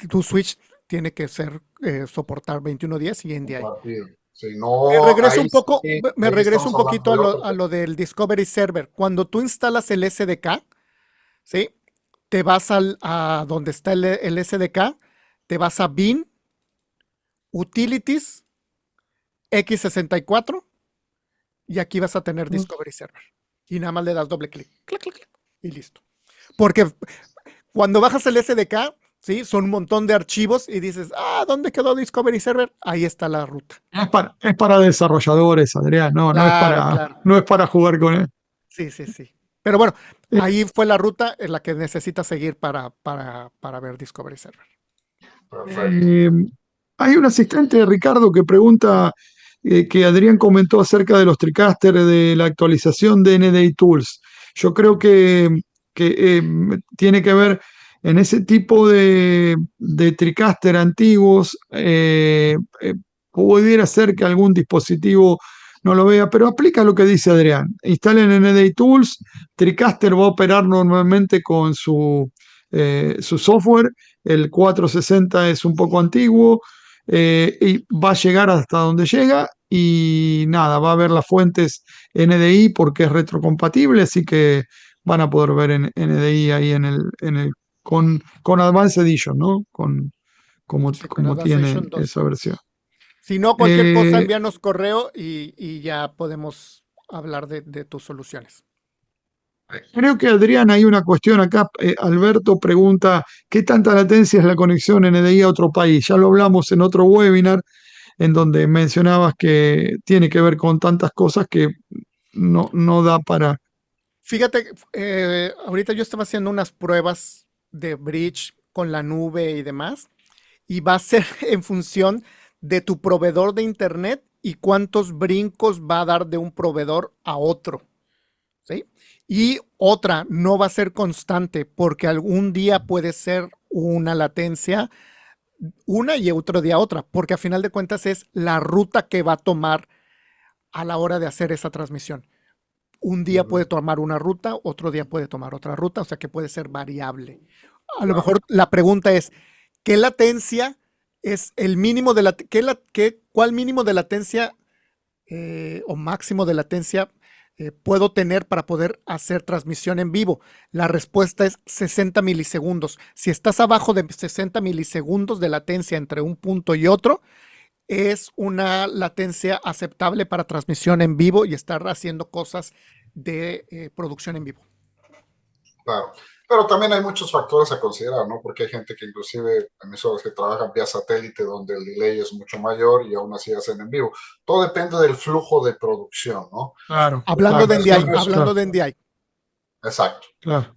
Tu switch tiene que ser soportar 2110 y NDI. Compartido. Si Me no, regreso un poco, me ahí regreso estamos un hablando poquito de otro a tema. lo del Discovery Server. Cuando tú instalas el SDK, ¿sí? Te vas a donde está el SDK, te vas a Bin, Utilities, X64 y aquí vas a tener Discovery Server. Y nada más le das doble clic, clic, clic, clic, y listo. Porque cuando bajas el SDK, ¿sí? Son un montón de archivos y dices, ¿dónde quedó Discovery Server? Ahí está la ruta. Es para desarrolladores, Adrián, Claro, claro. no es para jugar con él. Sí, sí, sí. Pero bueno, Eh, ahí fue la ruta en la que necesitas seguir para ver Discovery Server. Perfecto. eh, Hay un asistente de Ricardo que pregunta que Adrián comentó acerca de los TriCaster, de la actualización de NDI Tools. Yo creo que tiene que ver en ese tipo de TriCaster antiguos. Pudiera ser que algún dispositivo no lo vea, pero aplica lo que dice Adrián. Instalen NDI Tools, TriCaster va a operar normalmente con su software. El 460 es un poco antiguo y va a llegar hasta donde llega y nada, va a ver las fuentes NDI porque es retrocompatible, así que van a poder ver en NDI ahí con Advanced Edition, ¿no? Sí, con Como Advanced tiene Edition 2. esa versión. Si no, cualquier cosa, Eh, envíanos correo y ya podemos hablar de tus soluciones. Creo que Adrián, hay una cuestión acá. Alberto pregunta, ¿qué tanta latencia es la conexión NDI a otro país? Ya lo hablamos en otro webinar en donde mencionabas que tiene que ver con tantas cosas que no da para... Fíjate, ahorita yo estaba haciendo unas pruebas de bridge con la nube y demás, y va a ser en función de tu proveedor de internet y cuántos brincos va a dar de un proveedor a otro, ¿sí? Y otra, no va a ser constante porque algún día puede ser una latencia, una y otro día otra, porque a final de cuentas es la ruta que va a tomar a la hora de hacer esa transmisión. Un día puede tomar una ruta, otro día puede tomar otra ruta, o sea que puede ser variable. A lo Claro. mejor la pregunta es, ¿qué latencia es el mínimo de cuál mínimo de latencia o máximo de latencia puedo tener para poder hacer transmisión en vivo? La respuesta es 60 milisegundos. Si estás abajo de 60 milisegundos de latencia entre un punto y otro, es una latencia aceptable para transmisión en vivo y estar haciendo cosas de producción en vivo. Claro. Pero también hay muchos factores a considerar, ¿no? Porque hay gente que inclusive, emisoras que trabajan vía satélite donde el delay es mucho mayor y aún así hacen en vivo. Todo depende del flujo de producción, ¿no? Claro, Hablando claro, de NDI, claro, hablando de NDI. Exacto. claro.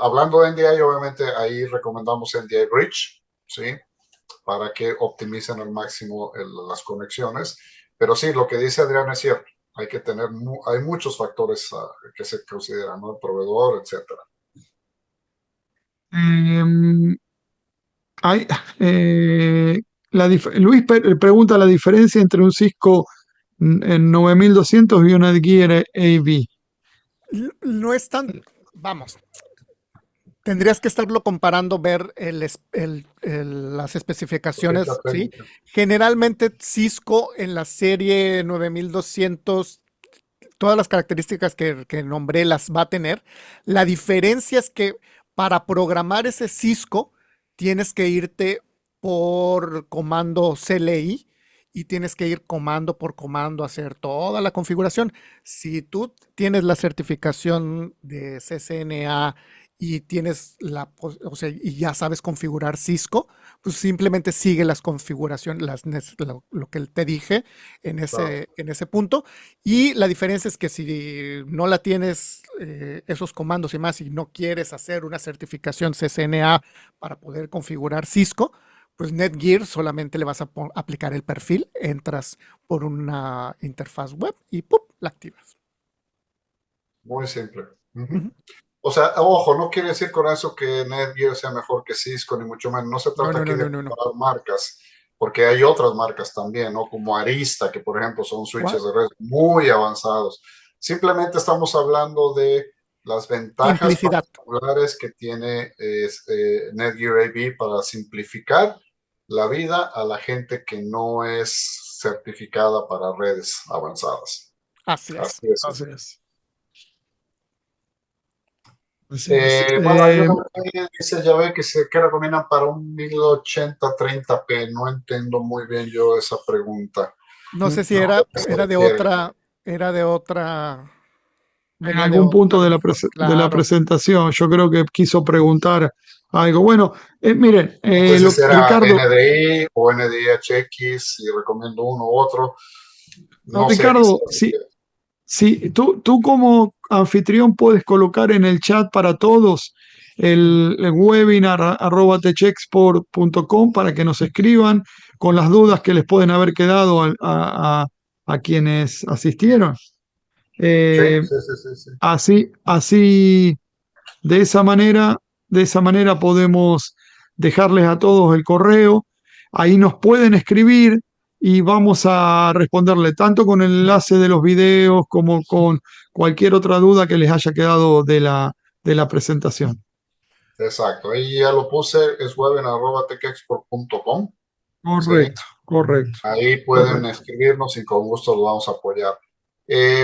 Hablando de NDI, obviamente ahí recomendamos NDI Bridge, ¿sí? Para que optimicen al máximo las conexiones. Pero sí, lo que dice Adrián es cierto. hay que tener, hay muchos factores que se consideran, ¿no? El proveedor, etcétera. Em, hay, eh, Luis pregunta la diferencia entre un Cisco en 9200 y una Gear AV. No es tan, vamos, tendrías que estarlo comparando, ver las especificaciones, ¿sí? Técnica. Generalmente Cisco en la serie 9200, todas las características que nombré las va a tener. La diferencia es que para programar ese Cisco tienes que irte por comando CLI y tienes que ir comando por comando a hacer toda la configuración. Si tú tienes la certificación de CCNA y tienes o sea, y ya sabes configurar Cisco, pues simplemente sigue las configuraciones, lo que te dije Claro. en ese punto. Y la diferencia es que si no la tienes, esos comandos y más, y no quieres hacer una certificación CCNA para poder configurar Cisco, pues Netgear solamente le vas a aplicar el perfil, entras por una interfaz web y ¡pum! La activas. Muy simple. Ujú. Ujú. O sea, ojo, no quiere decir con eso que Netgear sea mejor que Cisco, ni mucho menos. No se No, trata no, aquí no, de no, no, no. comparar marcas, porque hay otras marcas también, ¿no? Como Arista, que por ejemplo son switches ¿Cuál? de red muy avanzados. Simplemente estamos hablando de las ventajas Simplicidad. particulares que tiene Netgear AV para simplificar la vida a la gente que no es certificada para redes avanzadas. Así es. Así es. Así es. Así es. Bueno, hay uno que dice, ya ve que recomiendan para un 1080 30p. No entiendo muy bien yo esa pregunta. No sé si No, ¿a era, qué se refiere? era de otra, En venía de algún otra punto de mejor. de la Claro. presentación, yo creo que quiso preguntar algo. Bueno, miren, No sé si será Ricardo, NDI o NDI-HX, si recomiendo uno u otro. no, No sé a qué se Ricardo, refiere. si tú como anfitrión puedes colocar en el chat para todos el webinar @techexport.com para que nos escriban con las dudas que les pueden haber quedado a quienes asistieron. Sí, Eh, sí, sí, sí, sí. así, de de esa manera podemos dejarles a todos el correo. Ahí nos pueden escribir y vamos a responderle tanto con el enlace de los videos como con cualquier otra duda que les haya quedado de la presentación. Exacto. Ahí ya lo puse, es webinar@techexport.com. Sí. Correcto, correcto, Ahí pueden correcto. escribirnos y con gusto los vamos a apoyar.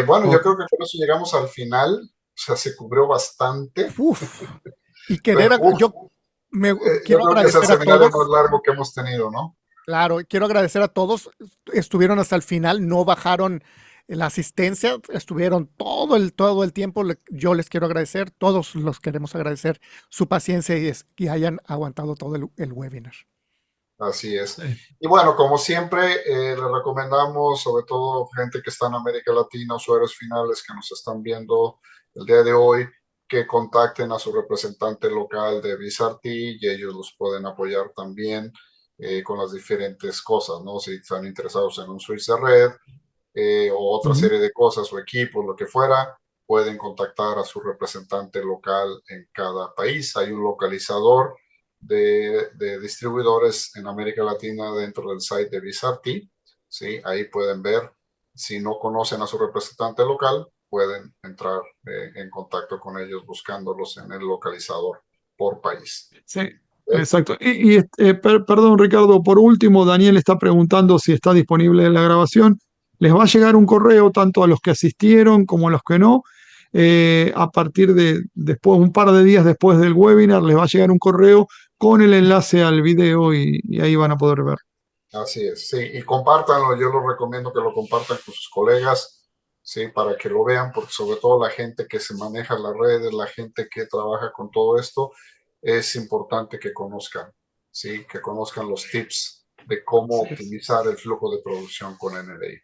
Bueno, yo creo que con eso llegamos al final. O sea, se cubrió bastante. Uf. Y Uf, yo yo quiero creo que es el agradecer a seminario más todos. largo que hemos tenido, ¿no? Claro, quiero agradecer a todos. Estuvieron hasta el final, no bajaron la asistencia, estuvieron todo el tiempo. Yo les quiero agradecer, todos los queremos agradecer su paciencia y hayan aguantado todo el webinar. Así es. Sí. Y bueno, como siempre, les recomendamos, sobre todo gente que está en América Latina, usuarios finales que nos están viendo el día de hoy, que contacten a su representante local de Visarti y ellos los pueden apoyar también con las diferentes cosas, ¿no? Si están interesados en un switch de red o otra Ujú. serie de cosas o equipos, lo que fuera, pueden contactar a su representante local en cada país. Hay un localizador de distribuidores en América Latina dentro del site de Visarti. ¿Sí? Ahí pueden ver. Si no conocen a su representante local, pueden entrar en contacto con ellos buscándolos en el localizador por país. Sí, ¿Ok? exacto. Perdón, Ricardo, por último, Daniel está preguntando si está disponible la grabación. Les va a llegar un correo tanto a los que asistieron como a los que no. A partir de después, un par de días después del webinar, les va a llegar un correo con el enlace al video y ahí van a poder ver. Así es, sí, y compártanlo, yo les recomiendo que lo compartan con sus colegas, sí, para que lo vean, porque sobre todo la gente que se maneja las redes, la gente que trabaja con todo esto, es importante que conozcan, sí, que conozcan los tips de cómo Así es. optimizar el flujo de producción con NDI.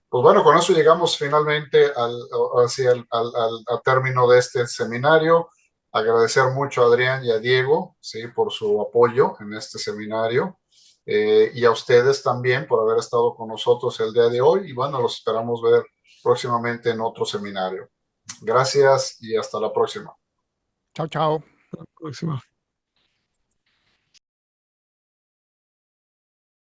Pues bueno, con eso llegamos finalmente al término de este seminario. Agradecer mucho a Adrián y a Diego, ¿sí? Por su apoyo en este seminario y a ustedes también por haber estado con nosotros el día de hoy. Y bueno, los esperamos ver próximamente en otro seminario. Gracias y hasta la próxima. Chao, chao. Hasta la próxima.